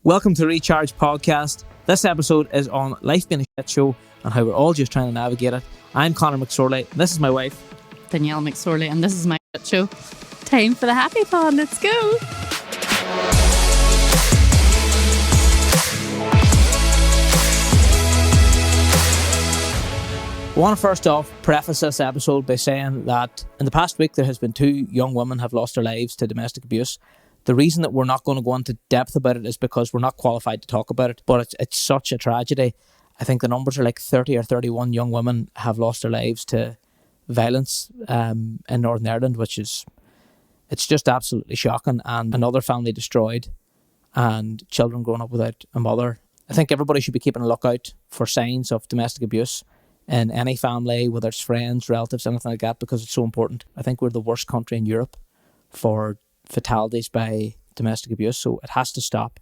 Welcome to Recharge Podcast. This episode is on life being a shit show and how we're all just trying to navigate it. I'm Connor McSorley. This is my wife, Danielle McSorley, and this is my shit show. Time for the happy pod. Let's go. I want to first off preface this episode by saying that in the past week there has been 2 young women have lost their lives to domestic abuse. The reason that we're not going to go into depth about it is because we're not qualified to talk about it, but it's such a tragedy. I think the numbers are like 30 or 31 young women have lost their lives to violence in Northern Ireland, it's just absolutely shocking. And another family destroyed and children growing up without a mother. I think everybody should be keeping a lookout for signs of domestic abuse in any family, whether it's friends, relatives, anything like that, because it's so important. I think we're the worst country in Europe for fatalities by domestic abuse, so it has to stop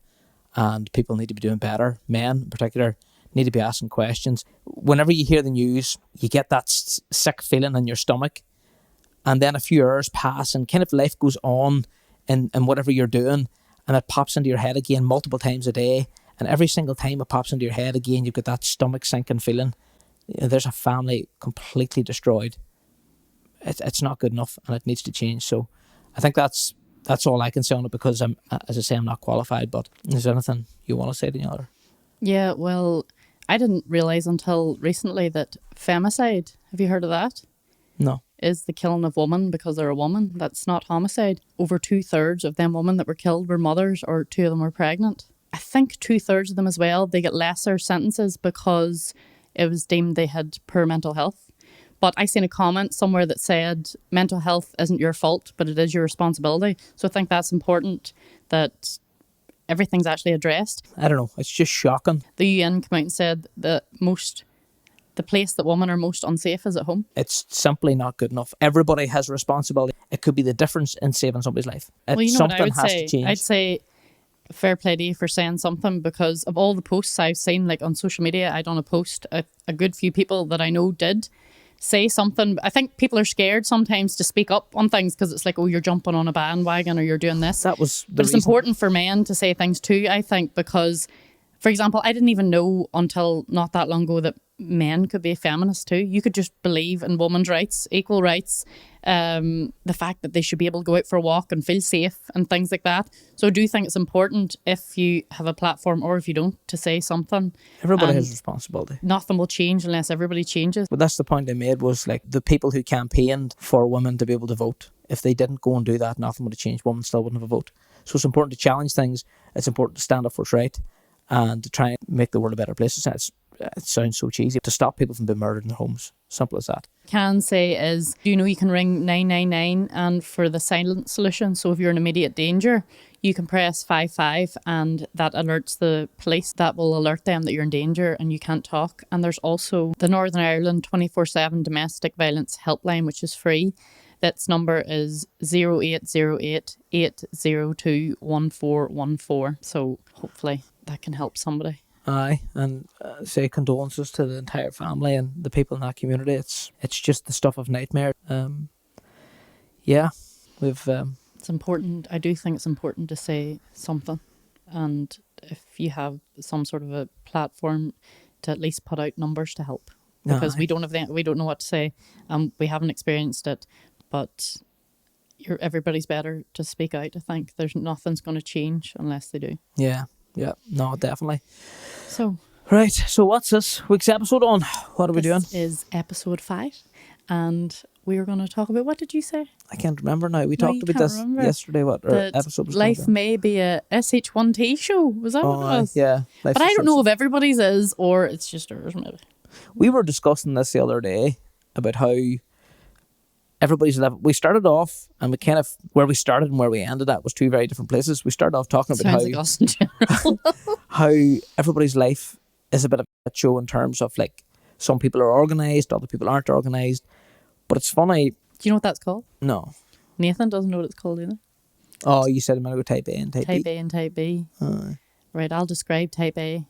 and people need to be doing better. Men in particular need to be asking questions. Whenever you hear the news, you get that sick feeling in your stomach, and then a few hours pass and kind of life goes on in whatever you're doing, and it pops into your head again multiple times a day, and every single time it pops into your head again, you've got that stomach sinking feeling. There's a family completely destroyed. It's not good enough and it needs to change. So I think that's all I can say on it, because I'm not qualified. But is there anything you want to say to the other? Yeah, well, I didn't realise until recently that femicide, have you heard of that? No. Is the killing of women because they're a woman. That's not homicide. Over 2/3 of them women that were killed were mothers, or 2 of them were pregnant. I think 2/3 of them as well, they get lesser sentences because it was deemed they had poor mental health. But I seen a comment somewhere that said mental health isn't your fault, but it is your responsibility. So I think that's important, that everything's actually addressed. I don't know. It's just shocking. The UN came out and said that the place that women are most unsafe is at home. It's simply not good enough. Everybody has a responsibility. It could be the difference in saving somebody's life. Something has to change. I'd say fair play to you for saying something, because of all the posts I've seen, like on social media, I done a post, a good few people that I know did say something. I think people are scared sometimes to speak up on things because it's like, oh, you're jumping on a bandwagon or you're doing this. That was the But it's reason. important for men to say things too, I think, because, for example, I didn't even know until not that long ago that men could be a feminist too. You could just believe in women's rights, equal rights, the fact that they should be able to go out for a walk and feel safe and things like that. So I do think it's important, if you have a platform or if you don't, to say something. Everybody has responsibility. Nothing will change unless everybody changes. But that's the point I made, was like the people who campaigned for women to be able to vote, if they didn't go and do that, nothing would have changed. Women still wouldn't have a vote. So it's important to challenge things. It's important to stand up for what's right and to try and make the world a better place. It sounds so cheesy, to stop people from being murdered in their homes. Simple as that. Can say is, you can ring 999 and for the silent solution. So if you're in immediate danger, you can press 55 and that alerts the police. That will alert them that you're in danger and you can't talk. And there's also the Northern Ireland 24/7 domestic violence helpline, which is free. That's number is 0808 802 1414. So hopefully that can help somebody. Aye, and say condolences to the entire family and the people in that community. It's just the stuff of nightmare. It's important. I do think it's important to say something, and if you have some sort of a platform, to at least put out numbers to help, because we don't know what to say, we haven't experienced it, but everybody's better to speak out. I think nothing's going to change unless they do. Yeah, no, definitely. So, right, so what's this week's episode on? What are we doing? This is episode 5, and we are going to talk about, what did you say? I can't remember now. We talked about this yesterday. What our episode was Life called? May be a SH1T show. Was that what it was? Yeah. But I don't know if everybody's is, or it's just ours, maybe. We were discussing this the other day about how everybody's level. We started off, and we kind of, where we started and where we ended at was 2 very different places. We started off talking about Sounds like us in general. how everybody's life is a bit of a show in terms of, like, some people are organised, other people aren't organised. But it's funny. Do you know what that's called? No. Nathan doesn't know what it's called either. Oh, you said I'm going to go type A and type B. Type A and type B. Right, I'll describe type A and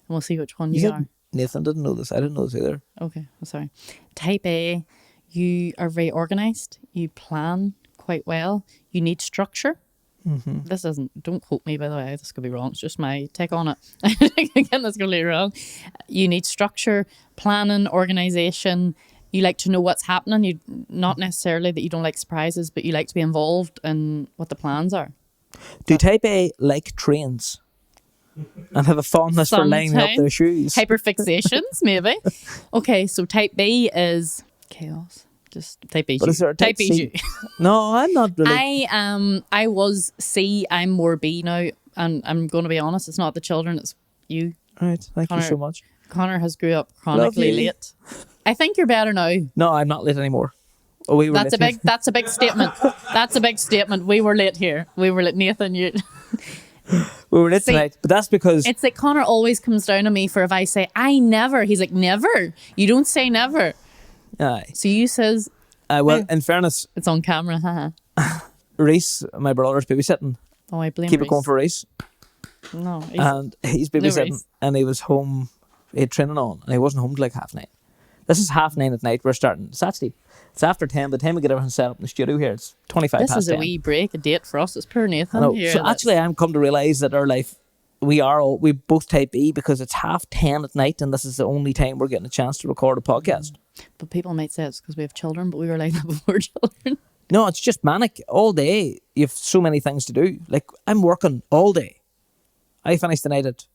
we'll see which one you are. Nathan didn't know this. I didn't know this either. Okay, I'm sorry. Type A, you are very organised. You plan quite well. You need structure. This isn't, don't quote me by the way, this could be wrong, it's just my take on it. Again, that's going to be wrong. You need structure, planning, organisation. You like to know what's happening. You not necessarily that you don't like surprises, but you like to be involved in what the plans are. Do type A like trains and have a fondness for lining up their shoes? Hyperfixations, maybe. Okay, so type B is chaos. Just type B. But is there a type C? No, I'm not really. I was C. I'm more B now, and I'm going to be honest. It's not the children. It's you. All right, thank you so much. Connor has grew up chronically late. I think you're better now. No, I'm not late anymore. Oh, we were. That's late. That's a big statement. That's a big statement. We were late here. We were late. Nathan, you. We were late tonight, but that's because it's like Connor always comes down on me for if I say I never. He's like never. You don't say never. Aye. So you says. Well, in fairness, it's on camera. Reese, my brother's babysitting. Oh, I blame. Keep Reese. it going for Reese. No, and he's babysitting, and he was home. He had training on, and he wasn't home till like 9:30. This is 9:30 at night. We're starting. It's after 10. By the time we get everything set up in the studio here, it's 25 this past 10. This is a wee break, a date for us. It's poor Nathan. I know. So actually, I'm come to realise that our life, we both type E because it's 10:30 at night, and this is the only time we're getting a chance to record a podcast. But people might say it's because we have children, but we were like that before children. No, it's just manic all day. You have so many things to do. Like I'm working all day. I finished the night at.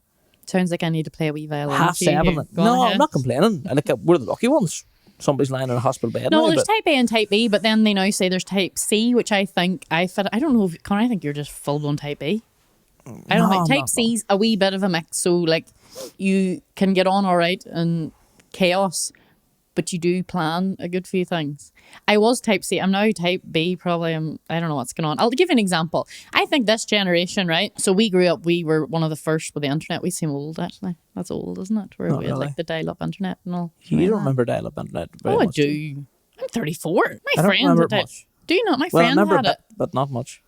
Sounds like I need to play a wee violin. 7:30. No, I'm not complaining. Like we're the lucky ones. Somebody's lying in a hospital bed. No, there's type A and type B, but then they now say there's type C, which I think I fit. I don't know if Connor, I think you're just full blown type B. I don't think type C's a wee bit of a mix. So like you can get on all right in chaos, but you do plan a good few things. I was type C. I'm now type B. Probably. I don't know what's going on. I'll give you an example. I think this generation, right? So we grew up. We were one of the first with the internet. We seem old, actually. That's old, isn't it? Where we had like the dial-up internet and all. You don't remember dial-up internet? Oh, I do. I'm 34. My friend had it. Do you not? My friend had it, but not much.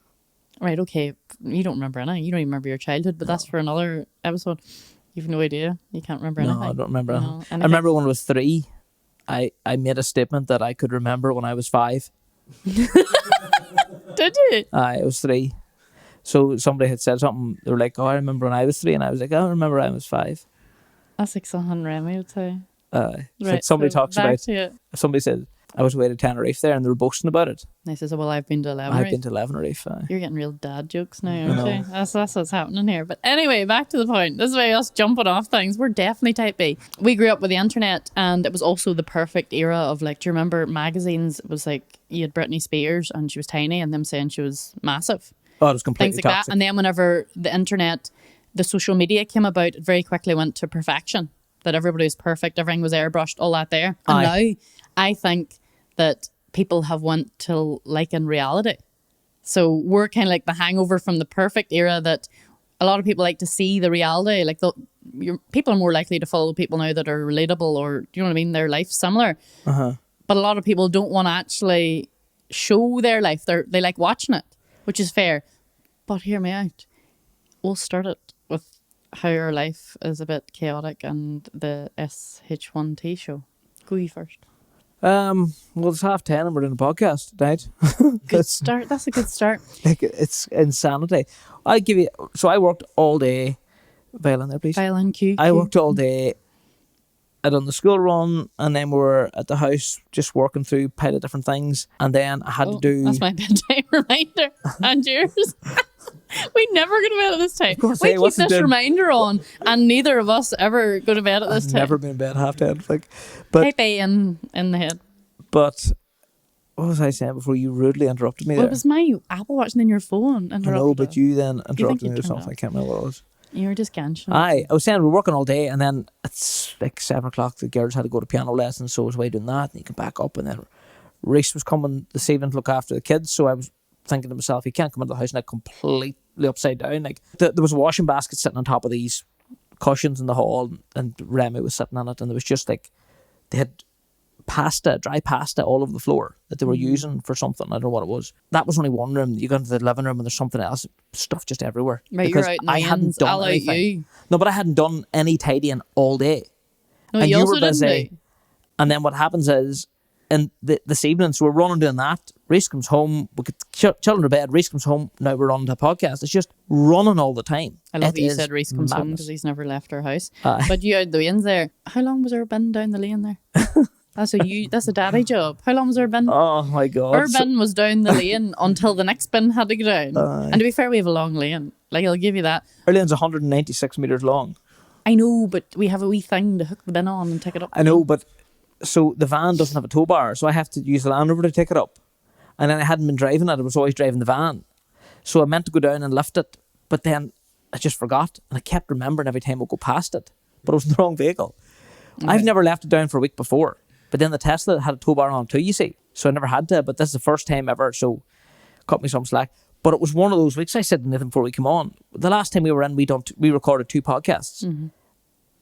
Right. Okay. You don't remember anything. You don't even remember your childhood. But that's for another episode. You've no idea. You can't remember anything. No, I don't remember anything. I remember when I was 3. I made a statement that I could remember when I was 5. Did you? It was 3. So somebody had said something. They were like, "Oh, I remember when I was 3," and I was like, "I don't remember when I was 5." That's like something Remy would say. Right, like somebody talks about. Somebody said I was away to Tenerife there, and they were boasting about it. And he says, "Well, I've been to 11. I've been to Tenerife." You're getting real dad jokes now, aren't you? That's what's happening here. But anyway, back to the point. This is why us jumping off things. We're definitely type B. We grew up with the internet, and it was also the perfect era of like. Do you remember magazines? It was like you had Britney Spears, and she was tiny, and them saying she was massive. Oh, it was completely things like toxic. that. And then whenever the internet, the social media came about, it very quickly went to perfection. That everybody was perfect, everything was airbrushed, all that there. And now I think that people have went to like in reality. So we're kind of like the hangover from the perfect era that a lot of people like to see the reality. Like people are more likely to follow people now that are relatable or, do you know what I mean? Their life's similar. But a lot of people don't want to actually show their life. They like watching it, which is fair. But hear me out. We'll start it with how our life is a bit chaotic and the SH1T show. Go you first. Well, it's 10:30 and we're doing a podcast tonight. Good start. That's a good start. Like it's insanity. I give you. So I worked all day. Violin there, please. Violin cue. I worked all day. I done the school run, and then we were at the house just working through a pile of different things, and then I had to do. That's my bedtime reminder, and yours. We never go to bed at this time. We keep this reminder on, and neither of us ever go to bed at this time. Never been in bed 10:30. Like, but type A in the head. But what was I saying before you rudely interrupted me? There? It was my Apple Watch and then your phone. I know, but you then interrupted me or something. I can't remember what it was. You were just ganching. I was saying we're working all day, and then it's like 7 o'clock. The girls had to go to piano lessons, so I was away doing that, and you come back up, and then Reese was coming this evening to look after the kids, so I was thinking to myself, he can't come into the house now completely upside down. Like there was a washing basket sitting on top of these cushions in the hall, and Remy was sitting on it, and there was just like they had dry pasta all over the floor that they were using for something. I don't know what it was. That was only one room. You go into the living room and there's something else, stuff just everywhere. Right, because you're out in the I hadn't done anything. You. No, but I hadn't done any tidying all day. No, and you you also were busy. didn't do. And then what happens is in this evening. So we're running doing that. Reese comes home. We get children to bed. Reese comes home. Now we're on to a podcast. It's just running all the time. I love that you said Reese comes home because he's never left our house. But you out the lanes there. How long was our bin down the lane there? That's a daddy job. How long was our bin? Oh my God. Our bin was down the lane until the next bin had to go down. And to be fair, we have a long lane. Like, I'll give you that. Our lane's 196 metres long. I know, but we have a wee thing to hook the bin on and take it up. I know, but so the van doesn't have a tow bar, so I have to use the Land Rover to take it up. And then I hadn't been driving it. I was always driving the van. So I meant to go down and lift it, but then I just forgot. And I kept remembering every time I go past it. But it was in the wrong vehicle. Okay. I've never left it down for a week before. But then the Tesla had a tow bar on too, you see. So I never had to, but this is the first time ever, so cut me some slack. But it was one of those weeks. I said to Nathan before we came on, the last time we were in, we recorded 2 podcasts. Mm-hmm.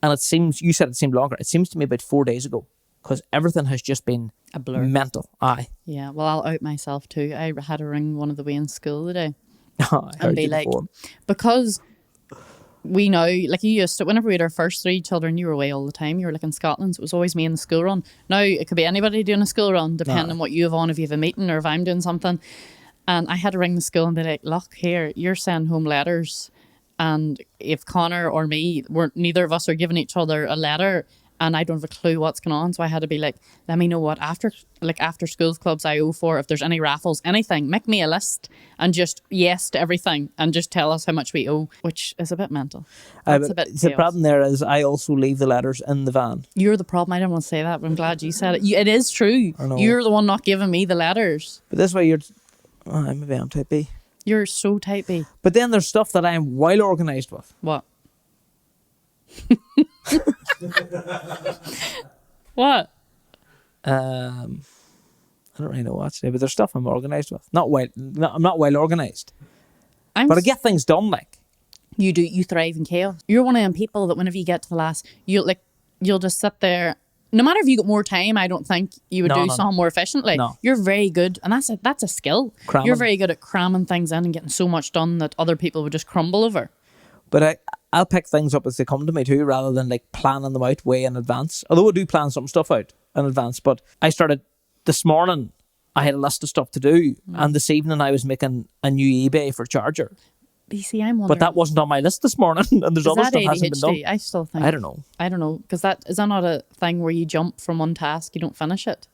And it seems, you said it seemed longer. It seems to me about 4 days ago, because everything has just been a blur. Mental. Aye. Yeah, well, I'll out myself too. I had to ring one of the way in school today. I and be like, because we know, like you used to, whenever we had our first 3 children, you were away all the time. You were like in Scotland, so it was always me in the school run. Now it could be anybody doing a school run, depending on what you have on, if you have a meeting or if I'm doing something. And I had to ring the school and be like, look, here, you're sending home letters. And if Connor or me, neither of us are giving each other a letter, and I don't have a clue what's going on, so I had to be like, let me know what after schools clubs I owe for, if there's any raffles, anything, make me a list and just yes to everything and just tell us how much we owe, which is a bit mental. The problem there is I also leave the letters in the van. You're the problem. I didn't want to say that, but I'm glad you said it. It is true. You're the one not giving me the letters. But this way maybe I'm type B. You're so type B. But then there's stuff that I'm well organised with. What? What? I don't really know what to say, but there's stuff I'm organised with. I'm not well organised. But I get things done, like. You do. You thrive in chaos. You're one of them people that whenever you get to the last, you'll just sit there. No matter if you got more time, I don't think you would do something more efficiently. No. You're very good, and that's a skill. Cramming. You're very good at cramming things in and getting so much done that other people would just crumble over. But I'll pick things up as they come to me too, rather than like planning them out way in advance. Although I do plan some stuff out in advance, but I started this morning. I had a list of stuff to do, and this evening I was making a new eBay for charger. You see, I'm wondering. But that wasn't on my list this morning, and there's other stuff that hasn't been done. I still think. I don't know. Because is that not a thing where you jump from one task, you don't finish it,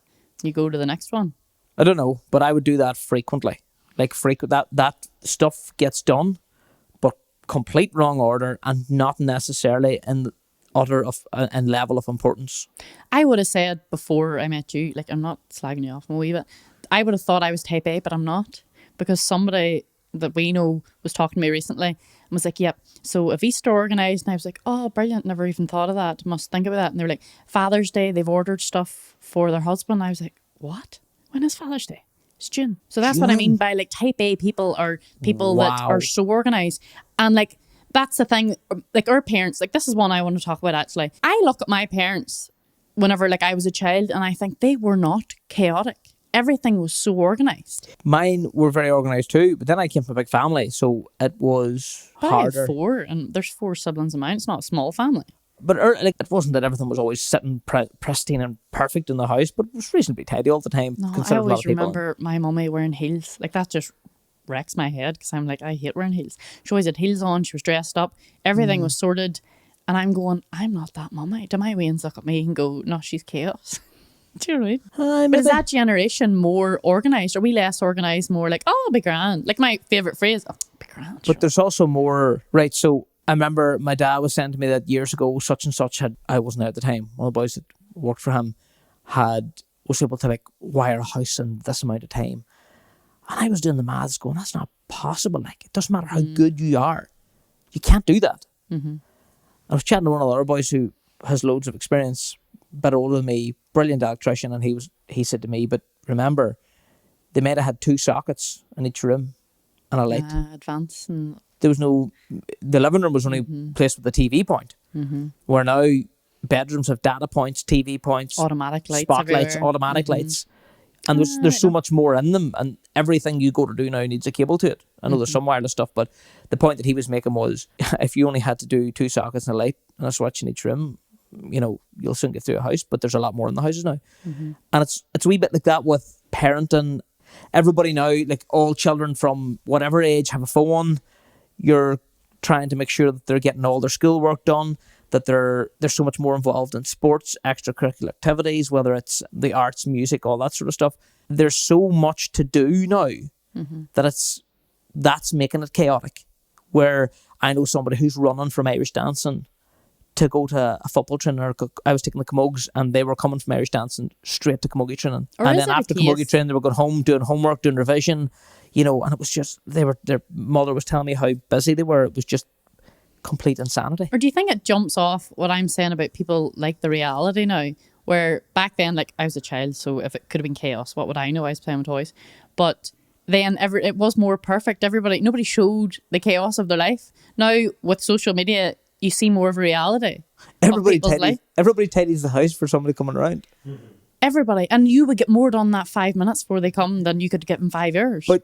you go to the next one? I don't know, but I would do that frequently. That stuff gets done, but complete wrong order and not necessarily in level of importance. I would have said before I met you, like, I'm not slagging you off a wee bit, I would have thought I was type A, but I'm not, because somebody that we know was talking to me recently and was like, yep, so if Easter organised, and I was like, oh, brilliant, never even thought of that, must think about that. And they were like, Father's Day, they've ordered stuff for their husband. And I was like, what? When is Father's Day? It's June. So that's June. What I mean by like type A people are people that are so organised. And like, that's the thing, like our parents, like this is one I want to talk about actually. I look at my parents whenever like I was a child and I think they were not chaotic. Everything was so organised. Mine were very organised too, but then I came from a big family, so it was harder. I have 4, and there's 4 siblings of mine. It's not a small family. But like, it wasn't that everything was always sitting pristine and perfect in the house, but it was reasonably tidy all the time. No, I always remember my mummy wearing heels. Like that just wrecks my head because I'm like, I hate wearing heels. She always had heels on. She was dressed up. Everything was sorted. And I'm going, I'm not that mummy. Do my wains look at me and go, no, she's chaos? Do you know what I mean? But is that generation more organised? Are we less organised, more like, oh, be grand? Like my favourite phrase, oh, be grand. But there's also more, right, so I remember my dad was saying to me that years ago, such and such I wasn't there at the time, one of the boys that worked for him was able to like wire a house in this amount of time. And I was doing the maths going, that's not possible. Like, it doesn't matter how good you are. You can't do that. Mm-hmm. I was chatting to one of the other boys who has loads of experience, a bit older than me, brilliant electrician, and he said to me, but remember, they might have had 2 sockets in each room and a light. Advance. And there was the living room was only placed with the TV point. Mm-hmm. Where now bedrooms have data points, TV points, automatic lights, spotlights, automatic lights. And there's so much more in them, and everything you go to do now needs a cable to it. I know there's some wireless stuff, but the point that he was making was if you only had to do 2 sockets and a light and a switch in each room, you'll soon get through a house, but there's a lot more in the houses now. And it's a wee bit like that with parenting. Everybody now, like all children from whatever age have a phone. You're trying to make sure that they're getting all their schoolwork done, that they're so much more involved in sports, extracurricular activities, whether it's the arts, music, all that sort of stuff. There's so much to do now that's making it chaotic. Where I know somebody who's running from Irish dancing to go to a football training. I was taking the camogues and they were coming from Irish dancing straight to camogie training. And then after camogie training, they were going home doing homework, doing revision, and it was just, their mother was telling me how busy they were. It was just complete insanity. Or do you think it jumps off what I'm saying about people like the reality now? Where back then, like I was a child, so if it could have been chaos, what would I know? I was playing with toys. But then it was more perfect. Nobody showed the chaos of their life. Now with social media, you see more of a reality. Everybody tidies the house for somebody coming around. Everybody, and you would get more done that 5 minutes before they come than you could get in 5 years. But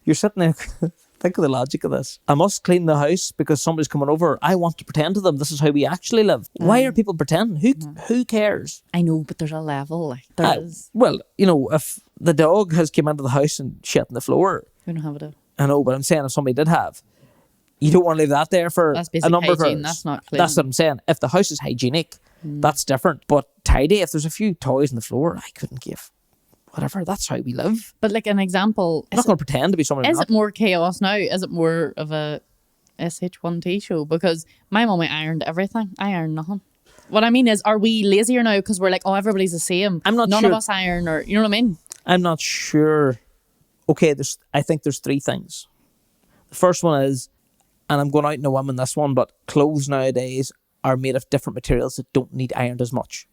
you're sitting there. Think of the logic of this. I must clean the house because somebody's coming over. I want to pretend to them this is how we actually live. Why are people pretending? Who cares? I know, but there's a level. Like there is. Well, if the dog has come into the house and shit on the floor, we don't have it. I know, but I'm saying if somebody did have, you don't want to leave that there for a number of hours. That's not clean. That's what I'm saying. If the house is hygienic, that's different. But tidy, if there's a few toys on the floor, I couldn't give. Whatever, that's how we live. But like an example, I'm not going to pretend to be someone. Is it more chaos now? Is it more of a SH1T show? Because my mummy ironed everything. I ironed nothing. What I mean is, are we lazier now because we're like, oh, everybody's the same? I'm not None sure. of us iron, or you know what I mean? I'm not sure. Okay, I think there's three things. The first one is, and I'm going out in a whim on this one, but clothes nowadays are made of different materials that don't need ironed as much.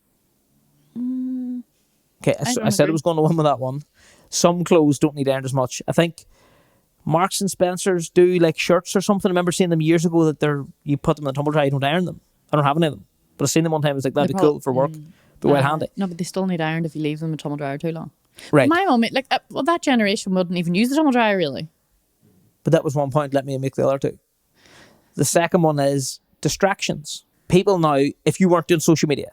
Okay, I said I was going to win with that one. Some clothes don't need ironed as much. I think Marks and Spencers do like shirts or something. I remember seeing them years ago that you put them in the tumble dryer, you don't iron them. I don't have any of them. But I've seen them one time, it was like, that'd be cool for work. Be well handy. No, but they still need ironed if you leave them in the tumble dryer too long. Right. My mum, that generation wouldn't even use the tumble dryer really. But that was one point, let me make the other two. The second one is distractions. People now, if you weren't doing social media,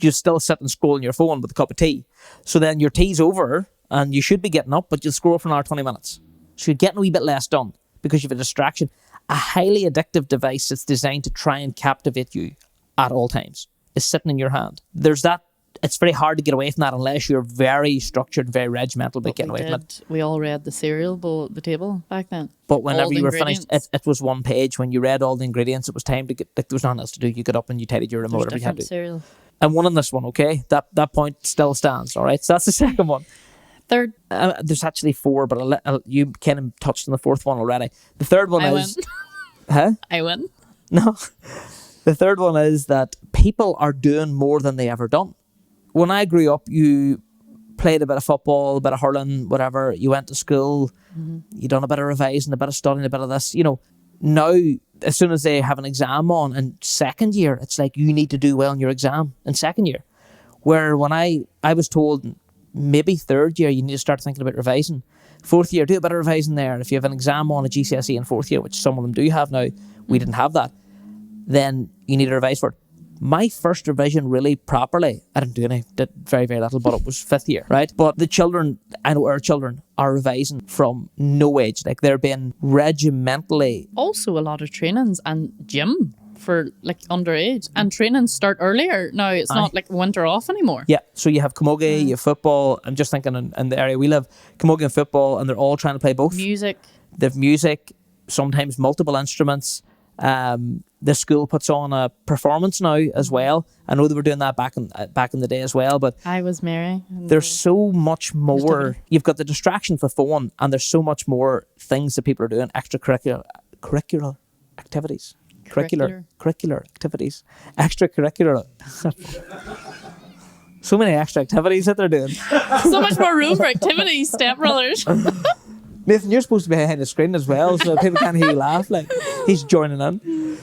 you'd still sit and scroll on your phone with a cup of tea. So then your tea's over and you should be getting up, but you'll scroll for an hour, 20 minutes. So you're getting a wee bit less done because you have a distraction. A highly addictive device that's designed to try and captivate you at all times is sitting in your hand. There's that. It's very hard to get away from that unless you're very structured, very regimental about getting away from it. We all read the cereal bowl at the table back then. But whenever you were finished, it was one page. When you read all the ingredients, it was time to get, like, there was nothing else to do. You got up and you tidied your room or whatever you had to do. Cereal. And one on this one, okay? That point still stands, all right? So that's the second one. Third. There's actually four, but you kind of touched on the fourth one already. The third one is... Win. Huh? I win. No. The third one is that people are doing more than they ever done. When I grew up, you played a bit of football, a bit of hurling, whatever. You went to school, you done a bit of revising, a bit of studying, a bit of this. Now, as soon as they have an exam on in second year, it's like you need to do well in your exam in second year. Where when I was told maybe third year, you need to start thinking about revising. Fourth year, do a bit of revising there. And if you have an exam on a GCSE in fourth year, which some of them do have now, we didn't have that, then you need to revise for it. My first revision really properly, I didn't do any, did very, very little, but it was fifth year, right? But the children, I know our children are revising from no age. Like they're being regimentally. Also a lot of trainings and gym for like underage. And trainings start earlier. Now it's not like winter off anymore. Yeah, so you have camogie, you have football. I'm just thinking in the area we live, camogie and football, and they're all trying to play both. Music. They have music, sometimes multiple instruments. The school puts on a performance now as well. I know they were doing that back in the day as well, but I was Mary. There's so much more. You've got the distraction for phone, and there's so much more things that people are doing. Extracurricular activities. Curricular activities. Extracurricular. So many extra activities that they're doing. So much more room for activities, stepbrothers. Nathan, you're supposed to be behind the screen as well, so people can't hear you laugh. Like he's joining in.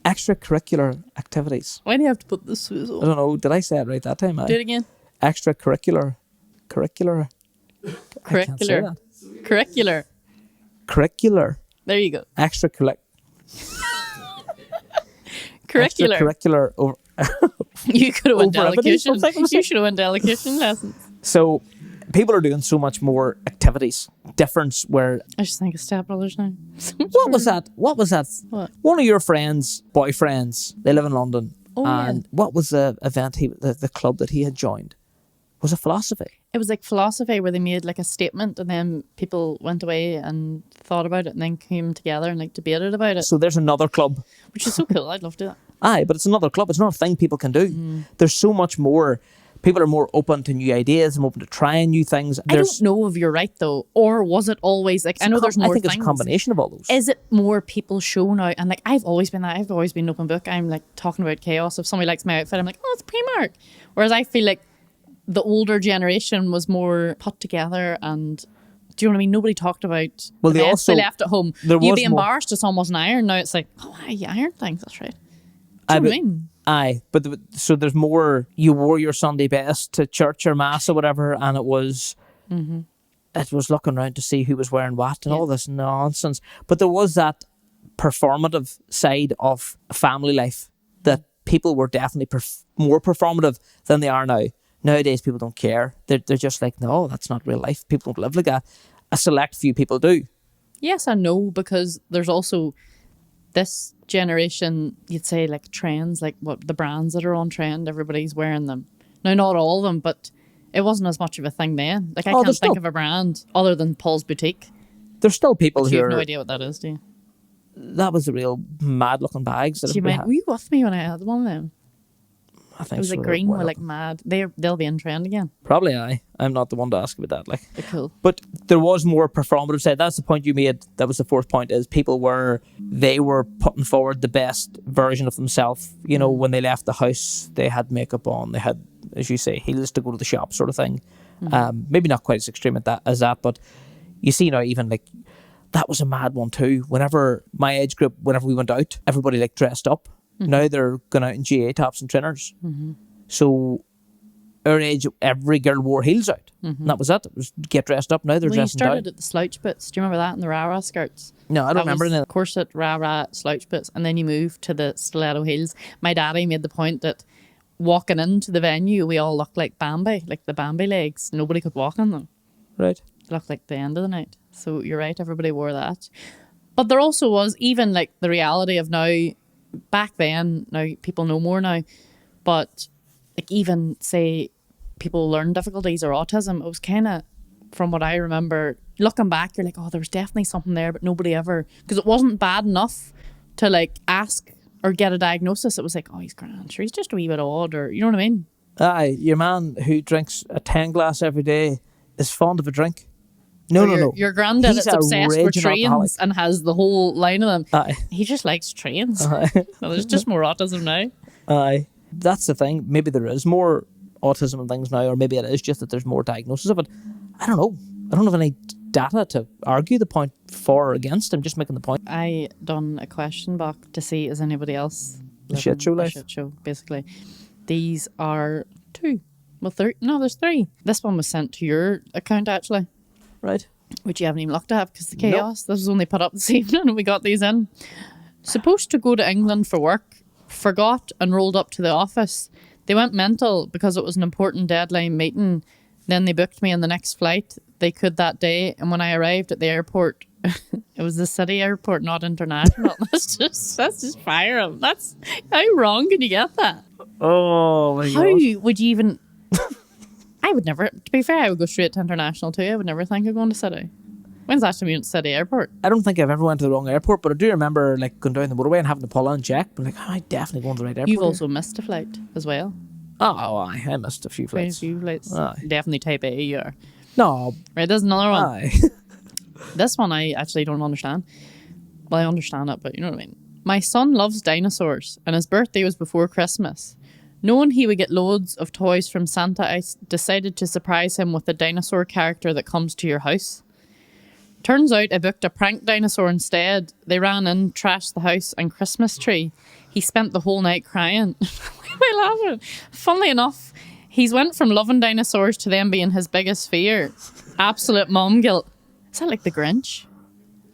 Extracurricular activities. Why do you have to put this on? I don't know. Did I say it right that time? Do it again. Extracurricular. Curricular. Curricular. There you go. Extracurricular. Curricular. extracurricular You could have went to Over evidence, elocution. I think it was You it. should have went to elocution lessons. So people are doing so much more activities. Difference where I just think of Step Brothers now. what was that? What was that? What? One of your friends' boyfriends. They live in London. Oh, and yeah. what was the event? The club that he had joined was it philosophy. It was like philosophy where they made like a statement and then people went away and thought about it and then came together and like debated about it, So there's another club. which is so cool. I'd love to do that. Aye, but it's another club. It's not a thing people can do. Mm. There's so much more. People are more open to new ideas and open to trying new things. I don't know if you're right though, or was it always like I know there's more I think things. it's a combination of all those. Is it more people show now? And like I've always been that. I've always been an open book. I'm like talking about chaos. If somebody likes my outfit, I'm like, oh, it's Primark. Whereas I feel like the older generation was more put together and. Do you know what I mean? Nobody talked about Well, the they mess also- they left at home. there You'd was be more- embarrassed if someone wasn't iron. Now it's like, oh, you iron things. That's right. Do you know what I mean? Aye, but so there's more. You wore your Sunday best to church or mass or whatever, and it was looking around to see who was wearing what and all this nonsense. But there was that performative side of family life that people were definitely more performative than they are now. Nowadays, people don't care. They're just like, no, that's not real life. People don't live like that. A select few people do. Yes and no, because there's also this generation, you'd say like trends, like what the brands that are on trend, everybody's wearing them. Now, not all of them, but it wasn't as much of a thing then. Like I can't there's think still- of a brand other than Paul's Boutique. There's still people But who you have are. no idea what that is, do you? That was the real mad looking bags. That Do you everybody mind? had. Were you with me when I had one of them? I think It was so. like green Well, with like mad. They'll be in trend again. Probably I. I'm not the one to ask about that. Like. They're cool. But there was more performative side. That's the point you made. That was the fourth point, is they were putting forward the best version of themselves. You know, when they left the house, they had makeup on. They had, as you say, heels to go to the shop sort of thing. Maybe not quite as extreme as that, but you see now even like, that was a mad one too. Whenever my age group, whenever we went out, everybody like dressed up. Now they're going out in GA tops and trainers. So our age, every girl wore heels out. And that was it. It was get dressed up. Now they're Well, you dressing down. started at the slouch boots. Do you remember that and the rah-rah skirts? No, I don't remember any of that. Corset, rah-rah, slouch boots, and then you moved to the stiletto heels. My daddy made the point that walking into the venue, we all looked like Bambi, like the Bambi legs. Nobody could walk on them. Right. It looked like the end of the night. So you're right, everybody wore that. But there also was even like the reality of now, back then, now people know more now, but like even say people learn difficulties or autism, it was kind of, from what I remember, looking back, you're like, oh, there was definitely something there, but nobody ever, because it wasn't bad enough to like ask or get a diagnosis. It was like, oh, he's grand, sure, he's just a wee bit odd, or you know what I mean? Aye, your man who drinks a 10 glass every day is fond of a drink. No, Or no, no. Your granddad He's is a obsessed with raging trains alcoholic. and has the whole line of them. Aye. He just likes trains. Aye. Well, there's just more autism now. Aye. That's the thing. Maybe there is more autism and things now, or maybe it is just that there's more diagnosis of it. I don't know. I don't have any data to argue the point for or against. I'm just making the point. I done a question box to see is anybody else A shit living show a life? shit show, basically. These are 2. Well, there's 3. This one was sent to your account actually, Right. which you haven't even looked at because the chaos. This was only put up this evening and we got these in. Supposed to go to England for work, forgot and rolled up to the office. They went mental because it was an important deadline meeting. Then they booked me on the next flight they could that day, and when I arrived at the airport, it was the city airport, not international. That's just fire. That's how wrong can you get that? Oh my How would you even? I would never. To be fair, I would go straight to international too. I would never think of going to city. When's the last time you went to city airport? I don't think I've ever went to the wrong airport, but I do remember like going down the motorway and having to pull on check. But like, oh, I definitely going to the right airport. You've here. also missed a flight as well. Oh, aye. I missed a few Quite a flights. few flights. Aye. Definitely type A. You are. No. Right, there's another one. Aye. This one I actually don't understand. Well, I understand it, but you know what I mean. My son loves dinosaurs, and his birthday was before Christmas. Knowing he would get loads of toys from Santa, I decided to surprise him with a dinosaur character that comes to your house. Turns out I booked a prank dinosaur instead. They ran in, trashed the house and Christmas tree. He spent the whole night crying. Why am I laughing? Funnily enough, he's went from loving dinosaurs to them being his biggest fear. Absolute mom guilt. Is that like the Grinch?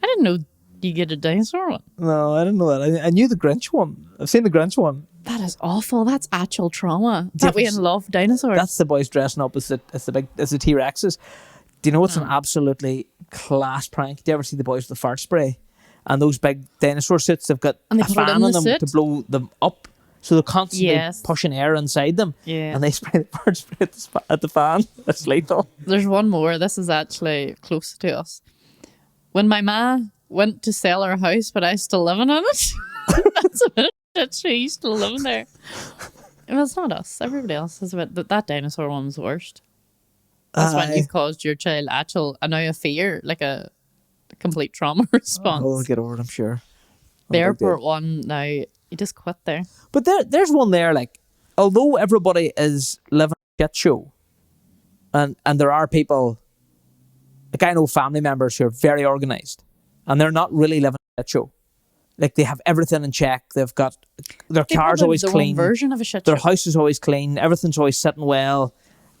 I didn't know You get a dinosaur one? No, I didn't know that. I knew the Grinch one. I've seen the Grinch one. That is awful. That's actual trauma. That we love dinosaurs. That's the boys dressing up as the T-Rexes. Do you know what's an absolutely class prank? Do you ever see the boys with the fart spray? And those big dinosaur suits, they've got a fan in them to blow them up. So they're constantly pushing air inside them. Yeah. And they spray the fart spray at the fan. That's lethal. There's one more. This is actually close to us. When my ma went to sell her house, but I was still living in it. That's a bit shit. She's still living there. Well, it's not us. Everybody else is a bit. That dinosaur one's the worst. That's when you've caused your child a fear, like a complete trauma response. Oh, we'll get over it, I'm sure. The airport one, now, you just quit there. But there's one there, like, although everybody is living a shit show, and there are people, like I know family members who are very organised, and they're not really living a shit show. Like, they have everything in check. They've got their car's always clean. Version of a shit their show. house is always clean. Everything's always sitting well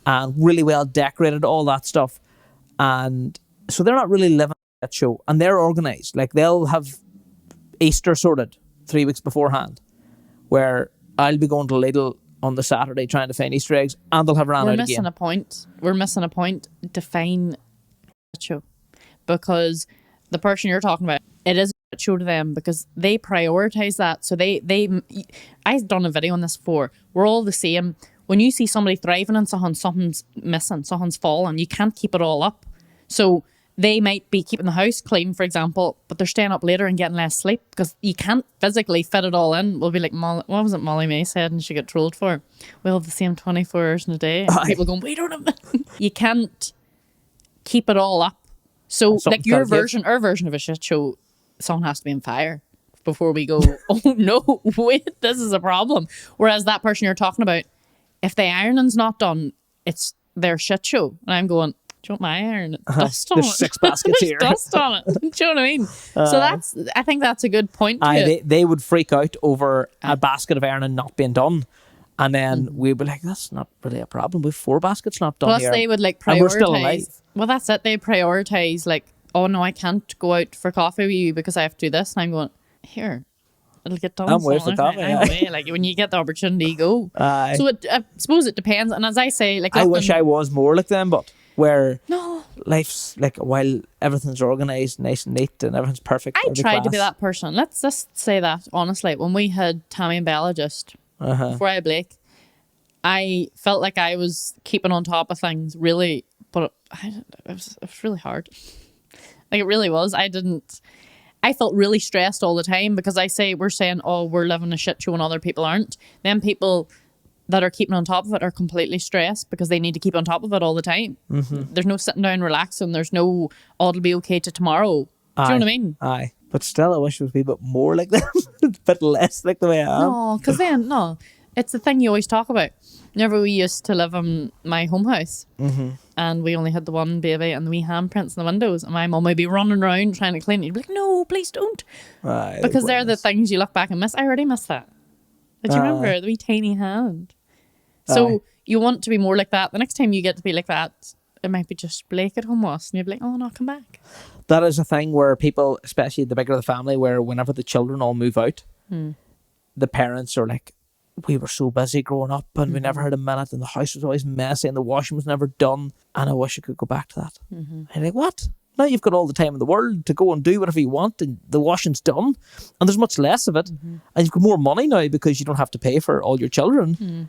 and really well decorated, all that stuff. And so they're not really living a shit show, and they're organised. Like, they'll have Easter sorted 3 weeks beforehand, where I'll be going to Lidl on the Saturday trying to find Easter eggs, and they'll have ran out again. We're missing a point. Define a show, because the person you're talking about, it is a show to them because they prioritize that. So I've done a video on this before. We're all the same. When you see somebody thriving and something's missing, something's falling, you can't keep it all up. So they might be keeping the house clean, for example, but they're staying up later and getting less sleep because you can't physically fit it all in. We'll be like, what was it Molly May said and she got trolled for? We'll have the same 24 hours in a day. And people going, we don't have You can't keep it all up. So like our version of a shit show, someone has to be on fire before we go, oh no, wait, this is a problem. Whereas that person you're talking about, if the ironing's not done, it's their shit show. And I'm going, do you want my iron? Dust on it. There's 6 baskets here. Dust on it. Do you know what I mean? So I think that's a good point. They would freak out over a basket of ironing not being done. And then we'd be like, that's not really a problem. We've 4 baskets not done. Plus, they would like prioritize. And we're still alive. Well, that's it. They prioritize like, oh no, I can't go out for coffee with you because I have to do this. And I'm going, here, it'll get done. I'm waiting for coffee. I'm away. Like when you get the opportunity, go. So I suppose it depends. And as I say, like I wish I was more like them, but where life's like, while everything's organised, nice and neat, and everything's perfect. I tried to be that person. Let's just say that honestly. When we had Tammy and Bella before I had Blake, I felt like I was keeping on top of things really, but it was really hard. Like it really was. I felt really stressed all the time because we're saying, oh, we're living a shit show and other people aren't. Then people that are keeping on top of it are completely stressed because they need to keep on top of it all the time. Mm-hmm. There's no sitting down relaxing. There's no, oh, it'll be okay to tomorrow. Do you know what I mean? Aye. But still, I wish it would be a bit more like them. A bit less like the way I am. No, because it's the thing you always talk about. Whenever we used to live in my home house, and we only had the one baby and the wee handprints in the windows, and my mum would be running around trying to clean it. You'd be like, no, please don't. Aye, because they're the things you look back and miss. I already missed that. Did you remember the wee tiny hand? So you want to be more like that. The next time you get to be like that, it might be just Blake at home with us, and you'd be like, oh no, come back. That is a thing where people, especially the bigger the family, where whenever the children all move out, the parents are like, we were so busy growing up and we never had a minute, and the house was always messy and the washing was never done, and I wish I could go back to that. And you're like, what? Now you've got all the time in the world to go and do whatever you want, and the washing's done and there's much less of it, and you've got more money now because you don't have to pay for all your children,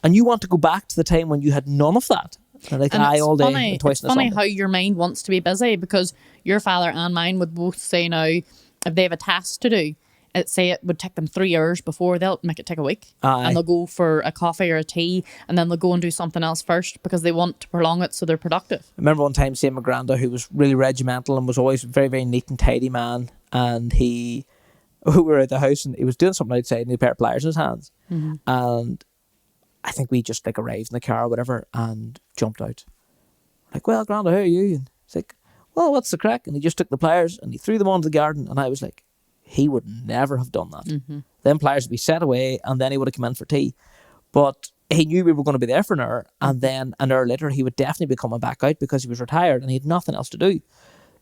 and you want to go back to the time when you had none of that. Like, all day and twice in the It's funny Sunday. how your mind wants to be busy, because your father and mine would both say now, if they have a task to do, say it would take them 3 hours before, they'll make it take a week. And they'll go for a coffee or a tea, and then they'll go and do something else first because they want to prolong it so they're productive. I remember one time seeing my granda, who was really regimental and was always a very, very neat and tidy man, and we were at the house and he was doing something outside and he had a pair of pliers in his hands, and I think we just like arrived in the car or whatever and jumped out. Like, well, granda, how are you? And he's like, well, what's the crack? And he just took the pliers and he threw them onto the garden, and I was like, he would never have done that. Them pliers would be set away and then he would have come in for tea. But he knew we were going to be there for an hour, and then an hour later he would definitely be coming back out because he was retired and he had nothing else to do.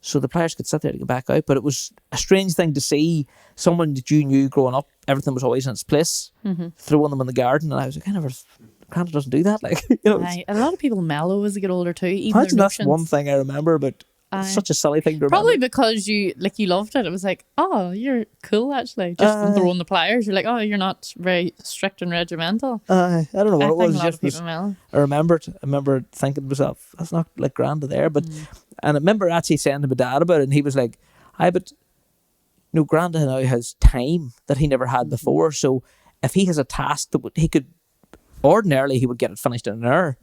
so the players could sit there to get back out. But it was a strange thing to see someone that you knew growing up, everything was always in its place, throwing them in the garden. And I was like, Grandad doesn't do that. Like, you know, A lot of people mellow as they get older too. Even imagine their that's one thing I remember, but it's such a silly thing to remember. Probably because you loved it. It was like, oh, you're cool actually. Just from throwing the pliers, you're like, oh, you're not very strict and regimental. I don't know what it was. A lot of people mellow. I remember thinking to myself, that's not like Grandad there. But and I remember actually saying to my dad about it, and he was like, but no, Grandad now has time that he never had before. So if he has a task that he could ordinarily he would get it finished in an hour,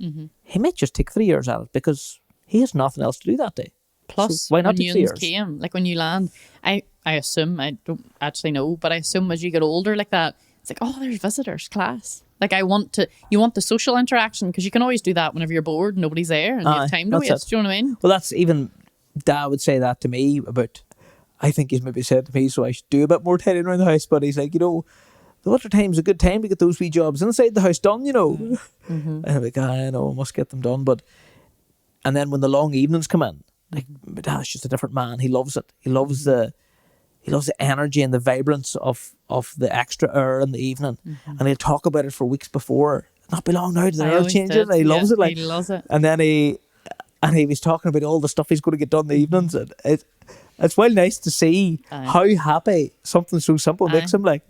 he might just take 3 years at it because he has nothing else to do that day. Plus, so why not when you came, like when you land, I assume, I don't actually know, but I assume as you get older like that, it's like, oh, there's visitors, class. Like you want the social interaction because you can always do that whenever you're bored, nobody's there, and you have time to waste. Do you know what I mean? Well, that's even Dad would say that to me about. I think he's maybe said to me, so I should do a bit more tidying around the house. But he's like, you know, the winter time's a good time to get those wee jobs inside the house done. You know, and I'm like, I know, I must get them done. And then when the long evenings come in, like my dad's just a different man. He loves it. He loves the energy and the vibrance of the extra hour in the evening, and he'll talk about it for weeks before. Not be long now to the hour changes. He loves it. Like, he loves it. And then he was talking about all the stuff he's going to get done in the evenings. And it's well nice to see how happy something so simple makes him. Like,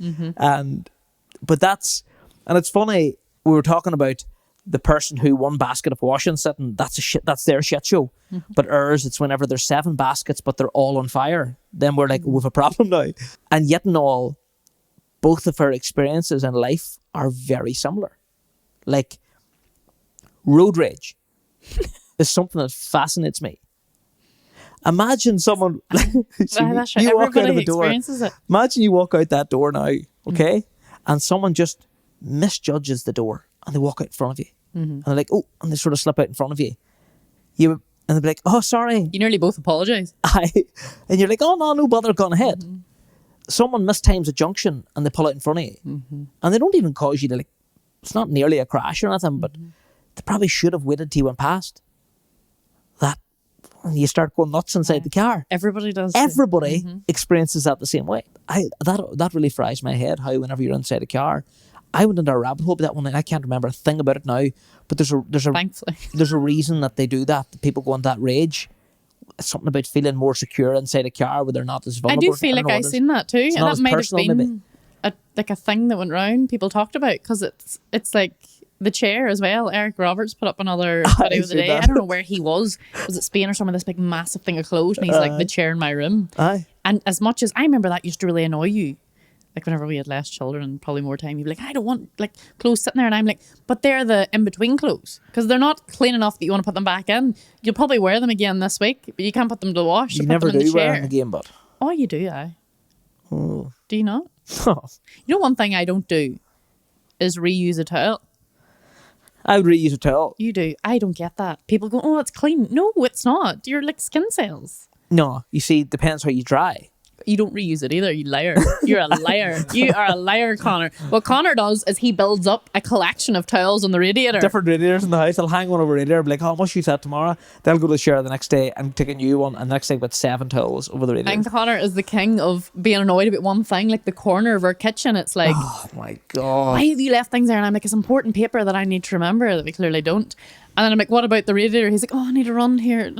but it's funny. We were talking about the person who one basket of washing sitting, that's their shit show. But ours, it's whenever there's 7 baskets but they're all on fire, then we're like, we've a problem now. And yet in all, both of our experiences in life are very similar. Like, road rage is something that fascinates me. Imagine someone you walk out of the door. Imagine you walk out that door now, okay, and someone just misjudges the door and they walk out in front of you. And they're like, oh, and they sort of slip out in front of you. And they'll be like, oh, sorry. You nearly both apologise. And you're like, oh, no bother, gone ahead. Someone mistimes a junction and they pull out in front of you. And they don't even cause you to, like, it's not nearly a crash or anything, but they probably should have waited till you went past. That, and you start going nuts inside the car. Everybody does. Everybody experiences that the same way. That really fries my head, how whenever you're inside a car, I went into a rabbit hole that one night. I can't remember a thing about it now, but there's a reason that they do that. People go on that rage. It's something about feeling more secure inside a car where they're not as vulnerable. I do feel like I've seen that too, and that might have been a thing that went round. People talked about because it's like the chair as well. Eric Roberts put up another video of the day. I don't know where he was. Was it Spain or somewhere? This big massive thing of clothes, and he's like, the chair in my room. And as much as I remember, that used to really annoy you. Like whenever we had less children and probably more time, you'd be like, I don't want like clothes sitting there. And I'm like, but they're the in-between clothes because they're not clean enough that you want to put them back in. You'll probably wear them again this week, but you can't put them to the wash. You never do wear them again, but... Oh, you do, aye. Oh. Do you not? You know, one thing I don't do is reuse a towel. I would reuse a towel. You do. I don't get that. People go, oh, it's clean. No, it's not. You're like skin cells. No, you see, it depends how you dry. You don't reuse it either, you liar. You're a liar. You are a liar, Connor. What Connor does is he builds up a collection of towels on the radiator. Different radiators in the house. I'll hang one over the radiator. I'll be like, oh, I must use that tomorrow. They'll go to the shower the next day and take a new one. And the next day, about 7 towels over the radiator. And Connor is the king of being annoyed about one thing, like the corner of our kitchen. It's like, oh my God. Why have you left things there? And I'm like, it's important paper that I need to remember that we clearly don't. And then I'm like, what about the radiator? He's like, oh, I need to run here.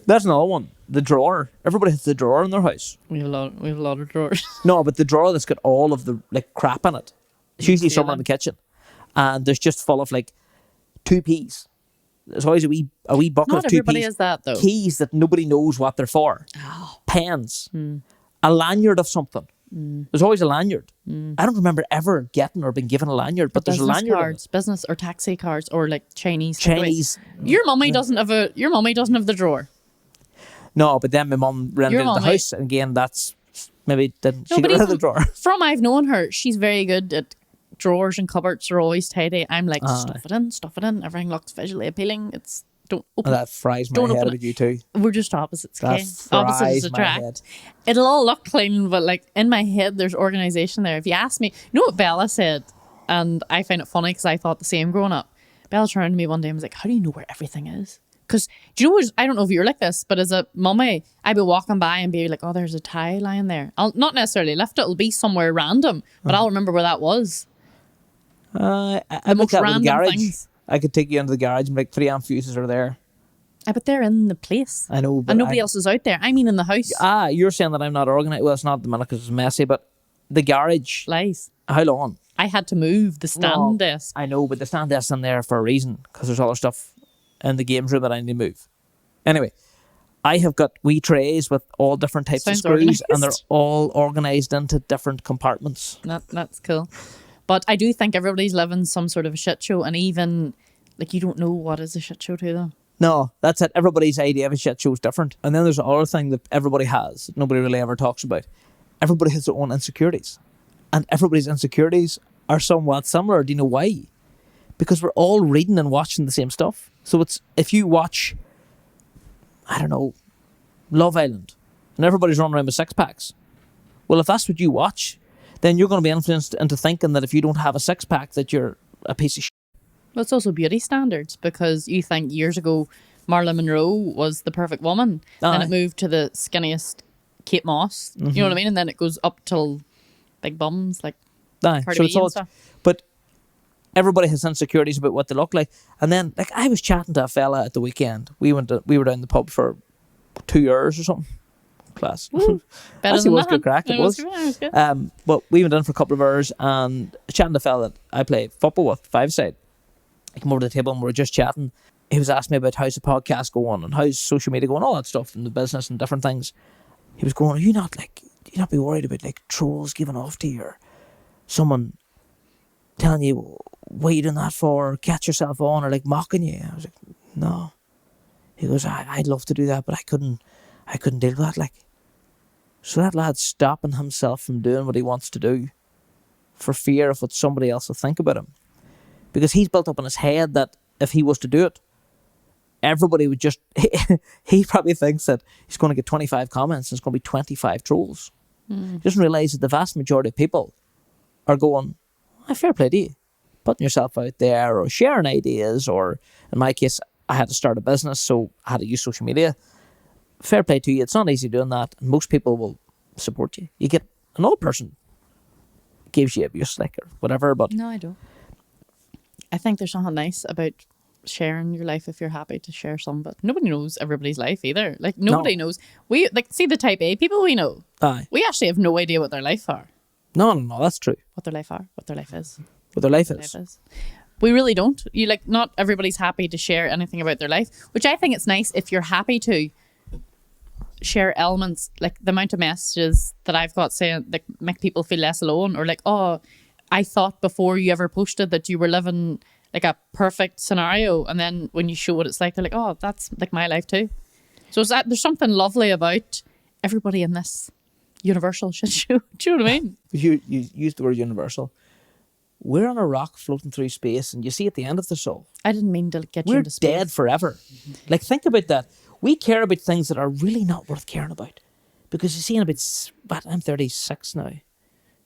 That's another one. The drawer. Everybody has the drawer in their house. We have a lot of drawers. No, but the drawer that's got all of the like crap in it. It's usually somewhere in the kitchen. And there's just full of like 2 peas. There's always a wee bucket of 2 peas. Not everybody has that though. Keys that nobody knows what they're for. Pens. A lanyard of something. There's always a lanyard. I don't remember ever getting or being given a lanyard, but there's a lanyard. Cards, business or taxi cards or like Chinese. Your mummy doesn't have the drawer. No, but then my mum renovated the house, and again, that's maybe didn't she get rid of the drawer. From I've known her, she's very good at drawers and cupboards are always tidy. I'm like, stuff it in. Everything looks visually appealing. Don't open. That fries my head with you too. We're just opposites, okay? Opposites attract. It'll all look clean, but like in my head, there's organisation there. If you ask me, you know what Bella said, and I find it funny because I thought the same growing up. Bella turned to me one day and was like, "How do you know where everything is?" Because do you know, I don't know if you're like this, but as a mummy, I'd be walking by and be like, oh, there's a tie lying there. I'll not necessarily lift it, it'll be somewhere random, but I'll remember where that was. I'm most like that with the random garage. things. I could take you into the garage and be like 3 amp fuses are there. But they're in the place. I know, but and nobody else is out there. I mean, in the house. You're saying that I'm not organised. Well, it's not at the minute because it's messy, but the garage. Lies. How long? I had to move the stand desk. I know, but the stand desk's in there for a reason because there's other stuff in the games room that I need to move. Anyway, I have got wee trays with all different types of screws, organised. and they're all organised into different compartments. That's cool. But I do think everybody's living some sort of a shit show, and even like you don't know what is a shit show to them. No, that's it. Everybody's idea of a shit show is different. And then there's the other thing that everybody has, that nobody really ever talks about. Everybody has their own insecurities. And everybody's insecurities are somewhat similar. Do you know why? Because we're all reading and watching the same stuff. So it's, if you watch, I don't know, Love Island, and everybody's running around with 6-packs. Well, if that's what you watch, then you're going to be influenced into thinking that if you don't have a 6-pack, that you're a piece of shit. Well, it's also beauty standards, because you think years ago Marilyn Monroe was the perfect woman. Then it moved to the skinniest Kate Moss. You know what I mean? And then it goes up till big bums like Cardi B and stuff. But everybody has insecurities about what they look like. And then, like, I was chatting to a fella at the weekend. We were down the pub for 2 hours or something. Class. Better Actually, than it was that. good crack. It was. Good. But we went in for a couple of hours and chatting to a fella that I play football with, 5-side. I come over to the table and we were just chatting. He was asking me about how's the podcast going and how's social media going, all that stuff, and the business and different things. He was going, do you not be worried about like trolls giving off to you, or someone telling you what you doing that for, or catch yourself on, or like mocking you? I was like, no. He goes, I'd love to do that, but I couldn't deal with that. Like, so that lad's stopping himself from doing what he wants to do for fear of what somebody else will think about him. Because he's built up in his head that if he was to do it, everybody would just... he probably thinks that he's going to get 25 comments and it's going to be 25 trolls. He doesn't realise that the vast majority of people are going, fair play to you. Putting yourself out there or sharing ideas, or in my case, I had to start a business, so I had to use social media. Fair play to you. It's not easy doing that. And most people will support you. You get an old person gives you abuse, like, or whatever, but... No, I don't. I think there's something nice about sharing your life if you're happy to share some, but nobody knows everybody's life either. Like, nobody knows. We, like, see the type A people we know. Aye. We actually have no idea what their life are. No, that's true. What their life are, what their life is. What their life is. We really don't. You, like, not everybody's happy to share anything about their life, which I think it's nice if you're happy to share elements, like the amount of messages that I've got saying, like, make people feel less alone, or like, oh, I thought before you ever posted that you were living like a perfect scenario, and then when you show what it's like, they're like, oh, that's like my life too. So there's something lovely about everybody in this universal shit show. Do you know what I mean? You used the word universal. We're on a rock floating through space, and you see at the end of the show, I didn't mean to get you we're into space. dead forever. Like, think about that. We care about things that are really not worth caring about. Because you see, in about, I'm 36 now.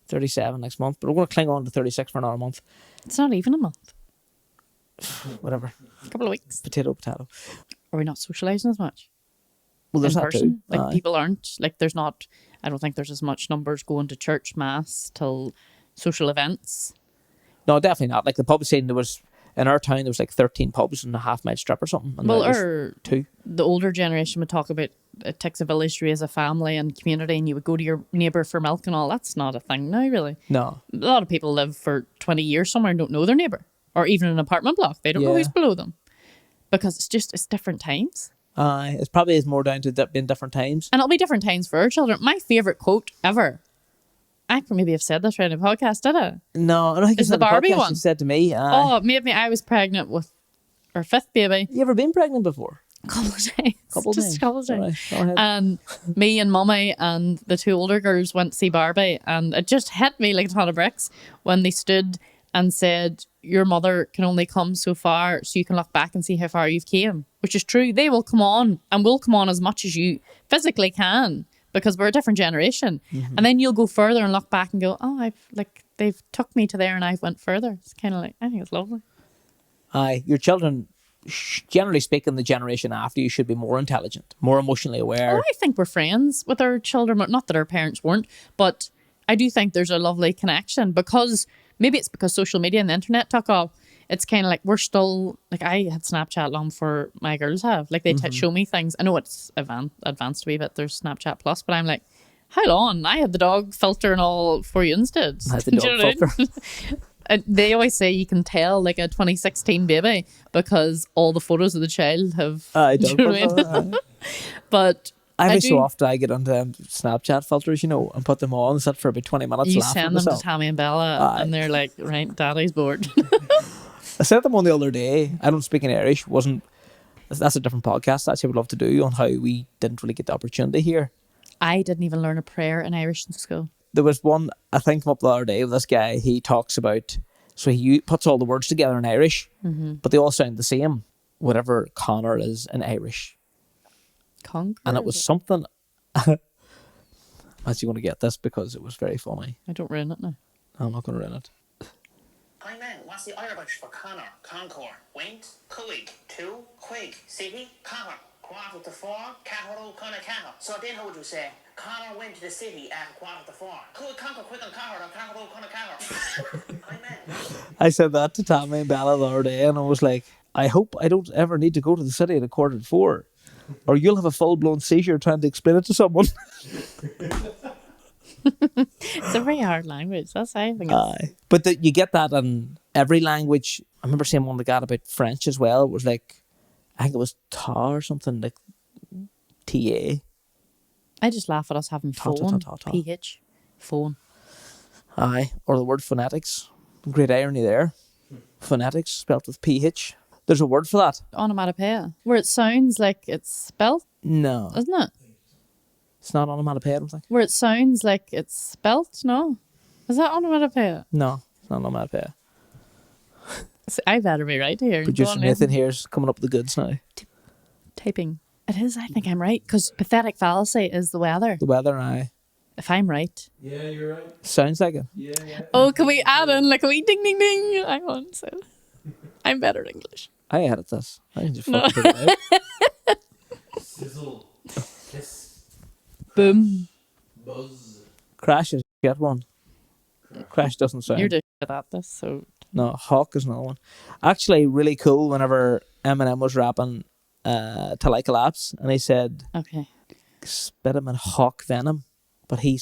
37 next month, but we're going to cling on to 36 for another month. It's not even a month. Whatever. A couple of weeks. Potato. Are we not socialising as much? Well, there's in that person? too. Like, people aren't, like, there's not, I don't think there's as much numbers going to church, mass, till social events. No, definitely not. Like, the pub scene, there was, in our town, there was like 13 pubs and a half-mile strip or something. And well, or 2. The older generation would talk about it takes a village to raise a family and community, and you would go to your neighbour for milk and all. That's not a thing now, really. No. A lot of people live for 20 years somewhere and don't know their neighbour, or even an apartment block. They don't know who's below them, because it's different times. It probably is more down to being different times. And it'll be different times for our children. My favourite quote ever, I could maybe have said this right in a podcast, did I? No, I don't think it's the Barbie one. You said to me. Oh, maybe I was pregnant with our 5th baby. You ever been pregnant before? A couple of times. Just a couple of times. Right, and me and Mummy and the 2 older girls went to see Barbie, and it just hit me like a ton of bricks when they stood and said, your mother can only come so far, so you can look back and see how far you've came. Which is true. They will come on, and will come on as much as you physically can, because we're a different generation. Mm-hmm. And then you'll go further and look back and go, oh, they've took me to there and I've went further. It's kind of like, I think it's lovely. Aye, your children generally speaking, the generation after you should be more intelligent, more emotionally aware. Oh, I think we're friends with our children. Not that our parents weren't, but I do think there's a lovely connection because maybe it's because social media and the internet took off. It's kind of like we're still like I had Snapchat long before my girls have. Like they show me things. I know it's advanced a wee bit. There's Snapchat Plus, but I'm like, how long? I had the dog filter and all for you instead. I had the dog filter. And they always say you can tell like a 2016 baby because all the photos of the child have. I Do you know what I mean? But every so often I get onto Snapchat filters, you know, and put them on and sit for about 20 minutes. You laughing send at them to myself. Tammy and Bella, and they're like, "Right, Daddy's bored." I sent them on the other day. I don't speak in Irish. That's a different podcast. Actually, I would love to do on how we didn't really get the opportunity here. I didn't even learn a prayer in Irish in school. There was one, I think, come up the other day with this guy. He talks about, so he puts all the words together in Irish, but they all sound the same, whatever Connor is in Irish. Conquer. And it was something, I'm actually going to get this because it was very funny. I don't ruin it now. I'm not going to ruin it. I meant, what's the Irish for Connor? Concord, Wint, Cuig, Two, Quig, City, Connor, quarter to four, Capital, Connor, Capital. So then how would you say? Connor went to the city at quarter to four. Cuig, Concord, Quick and Connor, Capital, Connor, Capital. I meant. I said that to Tammy and Bella the other day, and I was like, I hope I don't ever need to go to the city at 3:45, or you'll have a full-blown seizure trying to explain it to someone. It's a very hard language. That's I think. But you get that in every language. I remember seeing one that got about French as well. It was like, I think it was ta or something, like TA. I just laugh at us having phone. PH. Phone. Aye. Or the word phonetics. Great irony there. Phonetics spelt with PH. There's a word for that. Onomatopoeia. Where it sounds like it's spelt, No. isn't it? It's not onomatopoeia, I don't think. Where it sounds like it's spelt, no? Is that onomatopoeia? No, it's not onomatopoeia. I better be right here. Producer Nathan here's coming up with the goods now. Typing. It is, I think I'm right, because pathetic fallacy is the weather. The weather, aye. If I'm right. Yeah, you're right. Sounds like it. Yeah. Oh, can we add in like a wee ding ding ding? Hang on, so I'm better at English. I edit this. I can just fucking put it out. Sizzle. Kiss. Boom. Buzz. Crash is get one. Crash doesn't sound. You're just good at this, so. No, Hawk is another one. Actually, really cool whenever Eminem was rapping Till I Collapse, and he said, Okay. spit him in Hawk Venom, but he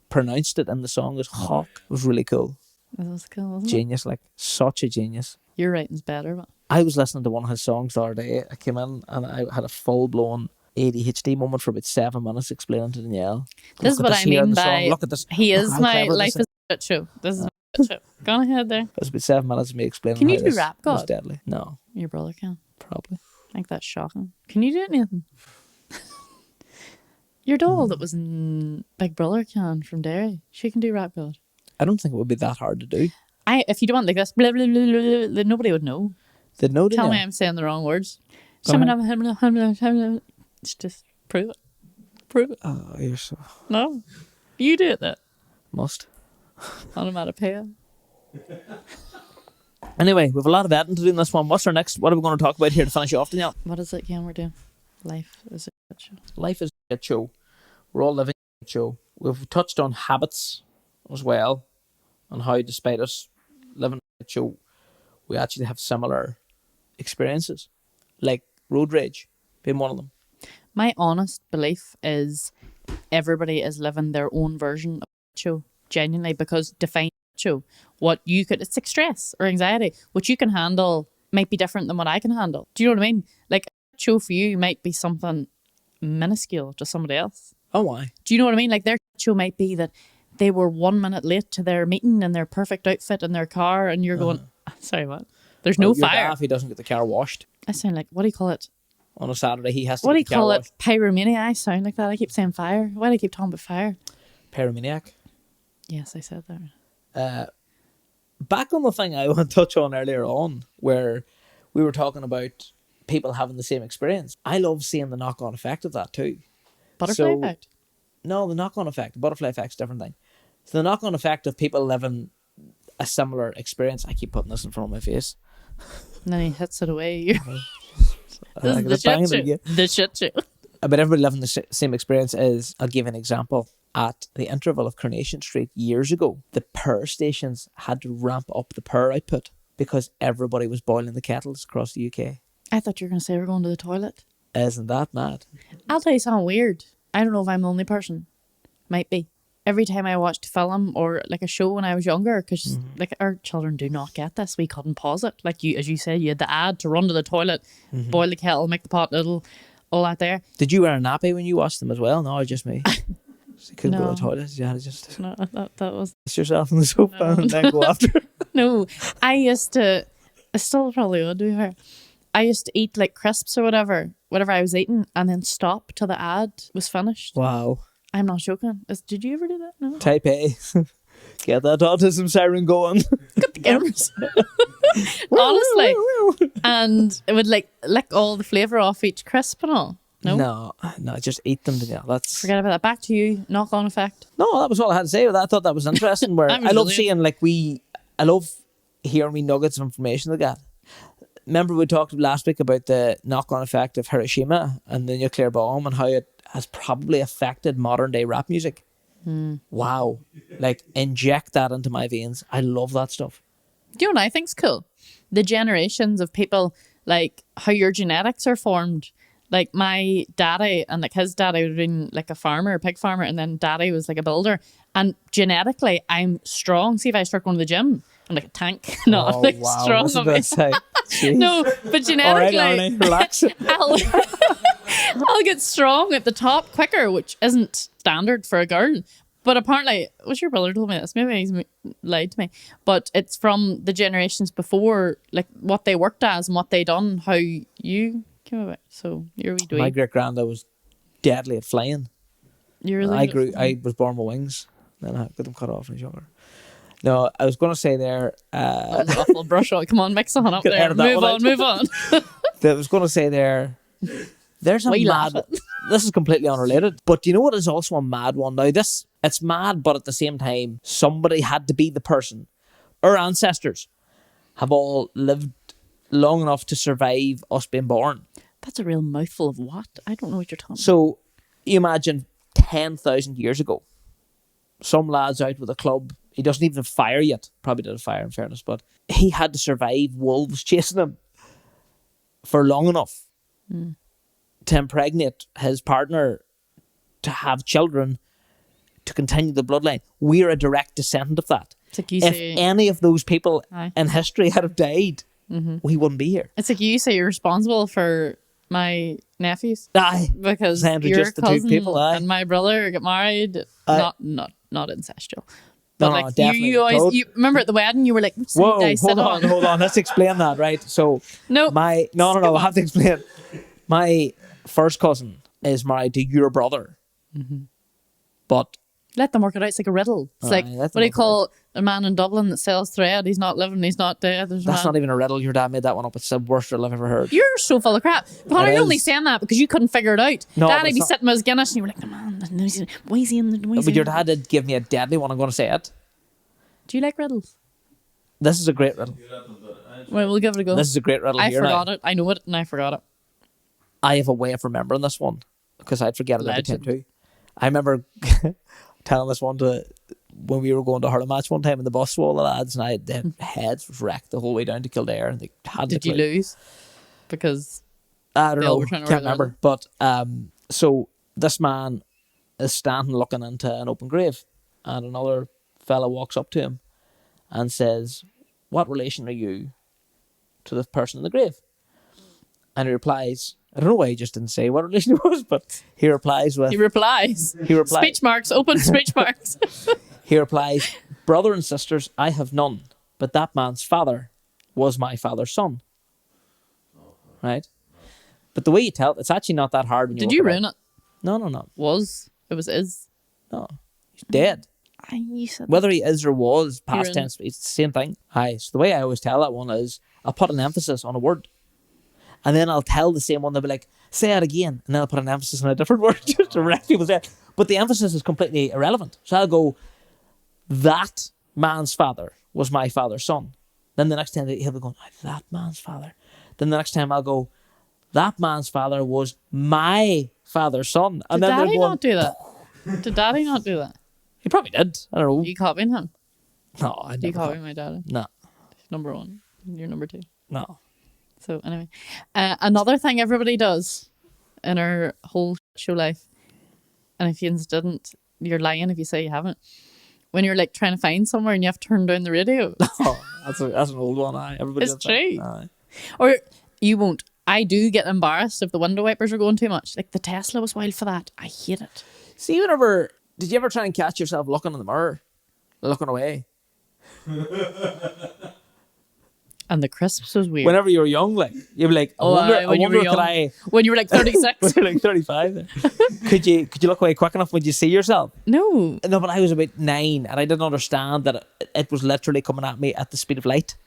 pronounced it in the song as Hawk. It was really cool. That was cool, wasn't it? Genius, like such a genius. Your writing's better, but. I was listening to one of his songs the other day. I came in and I had a full-blown ADHD moment for about 7 minutes explaining to Danielle. This is what I mean by. Look at this. He Look is how my clever life this is a shit show. This is a shit show. Go on ahead there. It was about 7 minutes of me explaining. Can you how do this rap, was God? deadly. No, Your brother can. probably. I think that's shocking. Can you do it, Nathan? Your doll that was in Big Brother can from Derry. She can do rap, God. I don't think it would be that hard to do. If you do want like this, blah, blah, blah, blah, blah, nobody would know. They'd know. Tell me Danielle. I'm saying the wrong words. Go ahead. Just prove it. Prove it. Oh, you're so No. You do it then. must. Onomatopoeia. Anyway, we have a lot of editing to do in this one. What's our next? What are we going to talk about here to finish off, Danielle? What is it again we're doing? Life is a shit show. Life is a shit show. We're all living a shit show. We've touched on habits as well, on how despite us living a shit show, we actually have similar experiences, like road rage being one of them. My honest belief is everybody is living their own version of a show, genuinely, because define show. What you could, it's like stress or anxiety. What you can handle might be different than what I can handle. Do you know what I mean? Like a show for you might be something minuscule to somebody else. Oh, why? Do you know what I mean? Like their show might be that they were 1 minute late to their meeting in their perfect outfit in their car, and you're going, sorry, what? There's no Your fire. If he doesn't get the car washed I sound like, what do you call it? on a Saturday, he has to What do get you the car call it? washed. Pyromania. I sound like that. I keep saying fire. Why do I keep talking about fire? Pyromaniac. Yes, I said that. Back on the thing I want to touch on earlier on, where we were talking about people having the same experience. I love seeing the knock-on effect of that too. Butterfly So- effect. No, the knock-on effect. The butterfly effect's a different thing. So the knock-on effect of people living a similar experience. I keep putting this in front of my face. And then he hits it away. This is the Just banging shit it again. show. The shit show. But everybody living the same experience is, I'll give you an example. At the interval of Coronation Street years ago, the power stations had to ramp up the power output because everybody was boiling the kettles across the UK. I thought you were going to say we're going to the toilet. Isn't that mad? I'll tell you something weird. I don't know if I'm the only person. Might be. Every time I watched a film or like a show when I was younger, because like our children do not get this, we couldn't pause it. Like you, as you said, you had the ad to run to the toilet, boil the kettle, make the pot little, all that there. Did you wear a nappy when you watched them as well? No, or just me? You couldn't go to No. the toilet. You had to just No, that was sit yourself on the sofa No. and then go after. no. I still probably would, to be fair. I used to eat like crisps or whatever I was eating, and then stop till the ad was finished. Wow. I'm not joking. Did you ever do that? No. Type A. Get that autism siren going. Got the cameras. Honestly. And it would like lick all the flavour off each crisp and all. No? No, just eat them together. That's Forget about that. Back to you. Knock on effect. No, that was all I had to say. I thought that was interesting. Where That was I love brilliant. seeing I love hearing me nuggets of information like that. Remember we talked last week about the knock-on effect of Hiroshima and the nuclear bomb and how it has probably affected modern day rap music. Wow. Like, inject that into my veins. I love that stuff. Do you know what I think's cool? The generations of people, like how your genetics are formed. Like my daddy and like his daddy would have been like a farmer, a pig farmer, and then daddy was like a builder. And genetically, I'm strong. See, if I start going to the gym, I'm like a tank. Not like strong. What's of about me. to say? Jeez. No, but All right, genetically, Arnie, relax. I'll get strong at the top quicker, which isn't standard for a girl. But apparently, was your brother told me this? Maybe he's lied to me. But it's from the generations before, like what they worked as and what they done, how you came about. So you're a wee My dweeb. great granddad was deadly at flying. You're really I was born with wings. Then I got them cut off when I was younger. No, I was going to say there. awful brush on. Come on, mix on up Could there. edit that Move one on, move on. I was going to say there. There's a Why you mad. laughing? This is completely unrelated, but do you know what is also a mad one? Now it's mad, but at the same time, somebody had to be the person. Our ancestors have all lived long enough to survive us being born. That's a real mouthful of what? I don't know what you're talking about. So you imagine 10,000 years ago, some lad's out with a club. He doesn't even have fire yet. Probably did a fire in fairness, but he had to survive wolves chasing him for long enough to impregnate his partner, to have children, to continue the bloodline. We're a direct descendant of that. It's like you If say, any of those people Aye. in history had have died, we wouldn't be here. it's like you say you're responsible for my nephews Aye. because Sandra, your just the two cousin people, aye. and my brother get married. Aye. Not incestual. No, But no, like definitely. you always you remember at the wedding you were like, which Whoa, side I sit hold on. Let's explain that, right? So, No. no, I have to explain. My first cousin is married to your brother, but Let them work it out. It's like a riddle. It's like, Aye, what let do them you work it call a man in Dublin that sells thread? He's not living, he's not dead. There's a that's man. not even a riddle. Your dad made that one up. It's the worst riddle I've ever heard. You're so full of crap. Connor, It you're only is. saying that because you couldn't figure it out. No, but Dad'd it's be not- sitting with his Guinness and you were like, man, why is he in the But your dad did give me a deadly one. I'm going to say it. Do you like riddles? This is a great riddle. Well, we'll give it a go. This is a great riddle. I here forgot now. it. I know it and I forgot it. I have a way of remembering this one because I'd forget it every time Legend. too. I remember telling this one to when we were going to a hurling match one time in the bus with all the lads, and their heads was wrecked the whole way down to Kildare, and they had Did the you lose? Because I don't They all know, were trying to can't wear remember. But so this man is standing looking into an open grave, and another fella walks up to him and says, "What relation are you to the person in the grave?" And he replies, I don't know why he just didn't say what relation it was, but he replies with he replies. he replies Speech marks, open speech marks. he replies, "Brother and sisters, I have none, but that man's father was my father's son." Right? But the way you tell it, it's actually not that hard when you Did work you it out. ruin it? No. It was is. No. He's dead. You said Whether he is or was, past You're in- tense, it's the same thing. Aye. So the way I always tell that one is I'll put an emphasis on a word. And then I'll tell the same one, they'll be like, "Say it again." And then I'll put an emphasis on a different word just to wreck people's head. But the emphasis is completely irrelevant. So I'll go, "That man's father was my father's son." Then the next time he'll be going, that man's father. Then the next time I'll go, that man's father was my father's son. And Did then they're Daddy going, not do that? Did Daddy not do that? he probably did. I don't know. You copying him? No, I Do you never copy thought. my daddy? No, Number 1. You're number 2. no. So anyway, another thing everybody does in our whole show life, and if you didn't, you're lying if you say you haven't. When you're like trying to find somewhere and you have to turn down the radio, Oh, that's an old one. Everybody It's does that. true. Aye. or you won't. I do get embarrassed if the window wipers are going too much. Like the Tesla was wild for that. I hate it. See, did you ever try and catch yourself looking in the mirror, looking away? And the crisps was weird. Whenever you were young, like you'd be like, I wonder when you were could young. I? When you were like 36. When you're like 35, then. could you look away quick enough when you see yourself? No. No, but I was about 9 and I didn't understand that it was literally coming at me at the speed of light,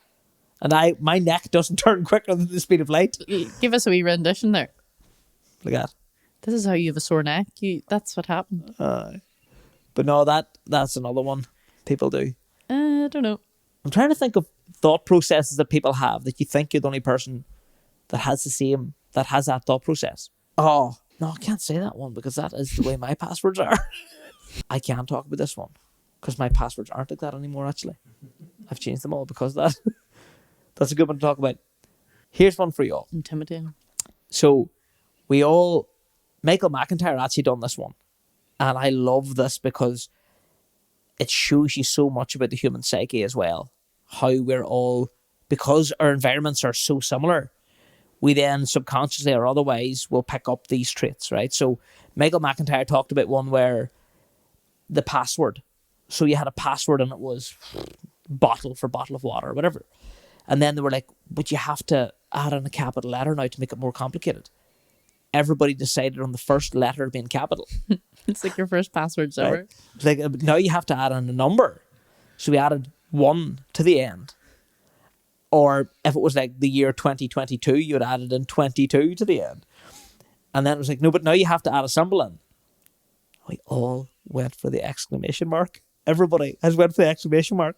and my neck doesn't turn quicker than the speed of light, Give us a wee rendition there. like that. This is how you have a sore neck. That's what happened. But no, that's another one people do. I don't know. I'm trying to think of thought processes that people have that you think you're the only person that has that thought process. Oh, no, I can't say that one because that is the way my passwords are. I can't talk about this one because my passwords aren't like that anymore, actually. I've changed them all because of that. That's a good one to talk about. Here's one for you all. Intimidating. So Michael McIntyre actually done this one. And I love this because it shows you so much about the human psyche as well. How we're all, because our environments are so similar, we then subconsciously or otherwise will pick up these traits, right? So Michael McIntyre talked about one where the password. So you had a password and it was bottle of water or whatever. And then they were like, but you have to add in a capital letter now to make it more complicated. Everybody decided on the first letter being capital. It's like your first passwords ever. Right? It's like now you have to add in a number. So we added 1 to the end. Or if it was like the year 2022, you'd added in 22 to the end. And then it was like, no, but now you have to add a symbol in. We all went for the exclamation mark. Everybody has went for the exclamation mark.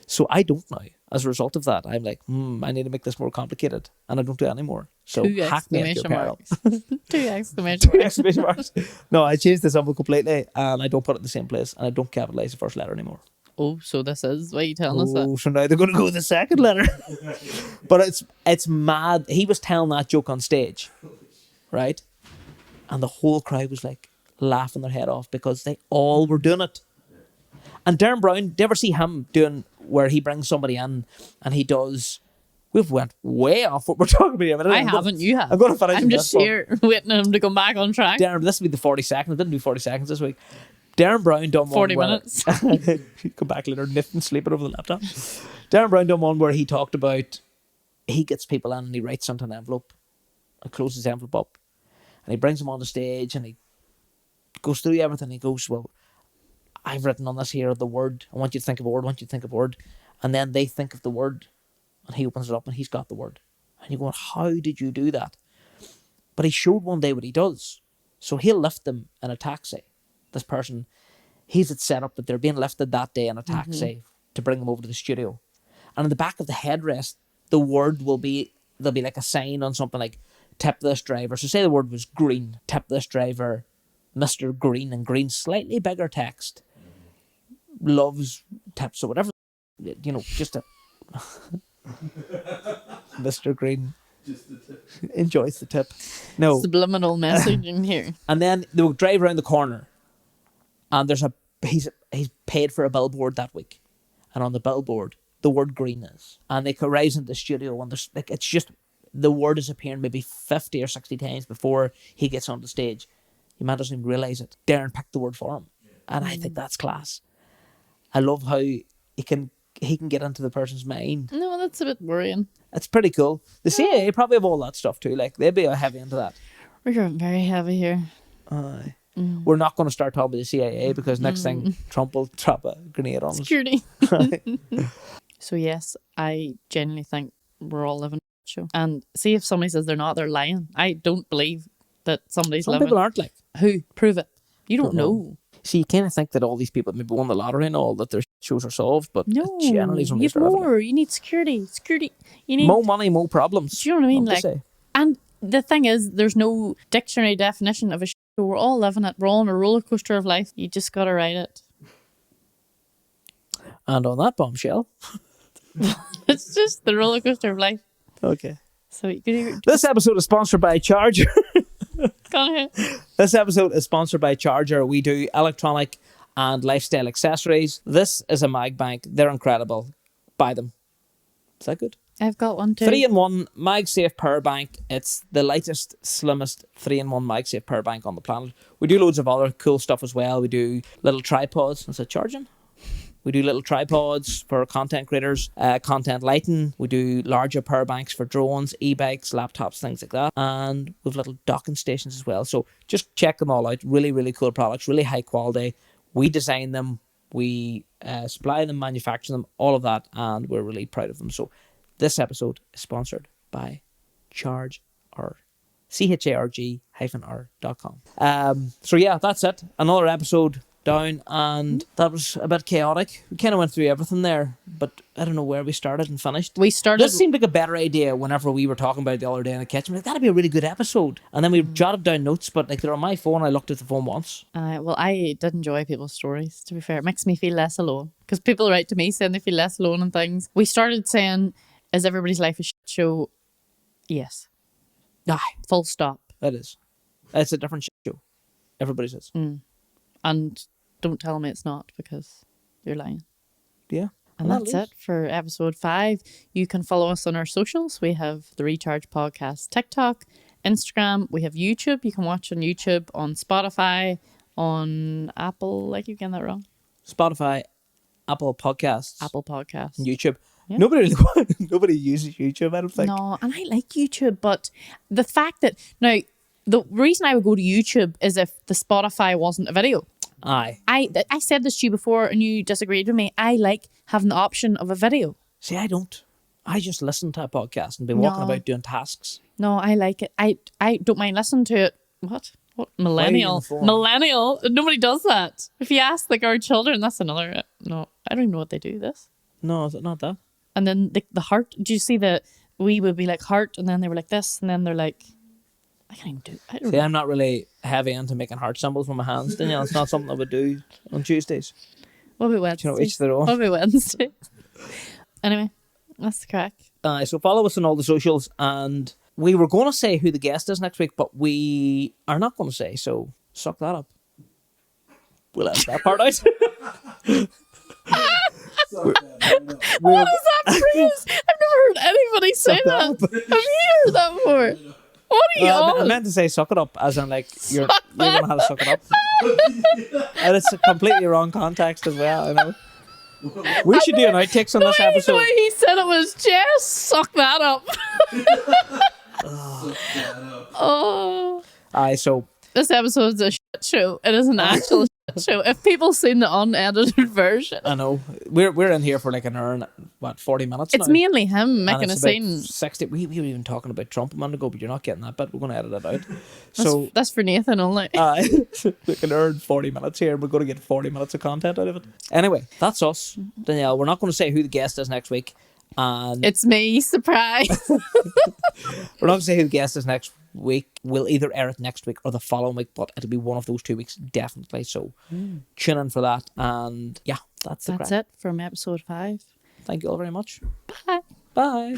So I don't now. As a result of that, I'm like, I need to make this more complicated. And I don't do it anymore. So 2 hack me at your exclamation peril. marks. 2 exclamation marks. Exclamation marks. No, I changed the symbol completely and I don't put it in the same place and I don't capitalize the first letter anymore. Oh, so this is why you telling us that? Oh, so now they're going to go with the second letter. But it's mad. He was telling that joke on stage, right? And the whole crowd was like laughing their head off because they all were doing it. And Darren Brown, do you ever see him doing where he brings somebody in and he does... We've went way off what we're talking about. I haven't, you have. I'm going to finish I'm just this one. here waiting on him to come back on track. Darren, this will be the 40 seconds. I didn't do 40 seconds this week. Darren Brown done one 40 where... minutes. Come back later, nipping, sleeping over the laptop. Darren Brown done one where he talked about... He gets people in and he writes onto an envelope and closes the envelope up. And he brings them on the stage and he goes through everything. He goes, well, I've written on this here the word. I want you to think of a word. I want you to think of a word. And then they think of the word. And he opens it up and he's got the word. And you're going, how did you do that? But he showed one day what he does. So he'll lift them in a taxi. This person, he's it set up that they're being lifted that day in a taxi to bring them over to the studio. And in the back of the headrest, the word will be, there'll be like a sign on something like, tip this driver. So say the word was green, tip this driver, Mr. Green, and green, slightly bigger text, loves tips or whatever, you know, just a... Mr. Green enjoys the tip. No. Subliminal message in here. And then they will drive around the corner and he's paid for a billboard that week. And on the billboard, the word green is. And they arrive in the studio and there's like, it's just, the word is appearing maybe 50 or 60 times before he gets on the stage. Your man doesn't even realise it. Darren picked the word for him. And I think that's class. I love how he can get into the person's mind. No, that's a bit worrying. It's pretty cool. The CIA probably have all that stuff too. Like, they'd be heavy into that. We're getting very heavy here. Aye. We're not going to start talking about the CIA because next thing Trump will drop a grenade on us. Security. So yes, I genuinely think we're all living a show. And see if somebody says they're not, they're lying. I don't believe that somebody's Some living. people aren't like. Who? Prove it. You don't know. See, you kind of think that all these people maybe won the lottery and all, that their shows are solved, but No, it generally is only you have started. more. You need security. You need More money, more problems. Do you know what I mean? What to Like, say. and the thing is, there's no dictionary definition of a show. We're all living it. We're all on a roller coaster of life. You just gotta ride it. And on that bombshell. It's just the roller coaster of life. Okay. So you could This episode is sponsored by Charger. go ahead. This episode is sponsored by Charger. We do electronic and lifestyle accessories. This is a mag bank. They're incredible. Buy them. Is that good? I've got one too. 3-in-1 MagSafe power bank. It's the lightest, slimmest 3-in-1 MagSafe power bank on the planet. We do loads of other cool stuff as well. We do little tripods. Is it charging? We do little tripods for content creators, content lighting. We do larger power banks for drones, e-bikes, laptops, things like that. And we've little docking stations as well. So just check them all out. Really, really cool products, really high quality. We design them, we supply them, manufacture them, all of that. And we're really proud of them. So this episode is sponsored by Charge R. CHARG-R.com. So yeah, that's it. Another episode down, and that was a bit chaotic. We kind of went through everything there, but I don't know where we started and finished. We started. This seemed like a better idea whenever we were talking about it the other day in the kitchen. Like, that'd be a really good episode. And then we jotted down notes, but like they're on my phone. I looked at the phone once. Well, I did enjoy people's stories, to be fair. It makes me feel less alone. Because people write to me saying they feel less alone and things. We started saying, is everybody's life a shit show? Yes. Aye, Full stop. it is. It's a different show. Everybody's is. And don't tell me it's not, because you're lying. Yeah. And Well, that's that is. it for episode 5. You can follow us on our socials. We have the Recharge Podcast TikTok, Instagram. We have YouTube. You can watch on YouTube, on Spotify, on Apple. Like, you getting that wrong? Spotify, Apple Podcasts, Apple Podcasts. and YouTube. Yeah. Nobody uses YouTube, I don't think. No, and I like YouTube, but the fact that now the reason I would go to YouTube is if the Spotify wasn't a video. Aye. I said this to you before and you disagreed with me. I like having the option of a video. See, I don't. I just listen to a podcast and be walking No. about doing tasks. No, I like it. I don't mind listening to it. What? Millennial? on the phone? Millennial? Nobody does that. If you ask like our children, that's another. No, I don't even know what they do. This. No, is it not that? And then the heart. Do you see we would be like heart, and then they were like this, and then they're like, I can't even do. I don't See, know. I'm not really heavy into making heart symbols with my hands. Danielle, it's not something I would do on Tuesdays. What about Wednesday? You know, each their own. What about Wednesday? Anyway, that's the crack. So follow us on all the socials, and we were going to say who the guest is next week, but we are not going to say, so suck that up. We'll edit that part out. What is that phrase? I've never heard anybody say Suck that. that Have you heard that before? What are you I on? meant to say suck it up, as in like you're going to have to suck it up. And it's a completely wrong context as well, I know. We should do an outtakes on this The episode. way he said it was just suck that up. Oh, Aye, so this episode's a shit show. It is an actual shit show. If people seen the unedited version, I know we're in here for like an hour and 40 minutes. it's now. mainly him And making a it's about scene. 60. We were even talking about Trump a minute ago, but you're not getting that bit. We're going to edit it out. So That's for Nathan only. we can earn 40 minutes here. We're going to get 40 minutes of content out of it. Anyway, that's us, Danielle. We're not going to say who the guest is next week, and It's me, surprise. we're not going to say who the guest is next week. We'll either air it next week or the following week, but it'll be one of those 2 weeks definitely. So tune in for that, and yeah, that's the That's crack. it from episode 5. Thank you all very much. Bye. Bye.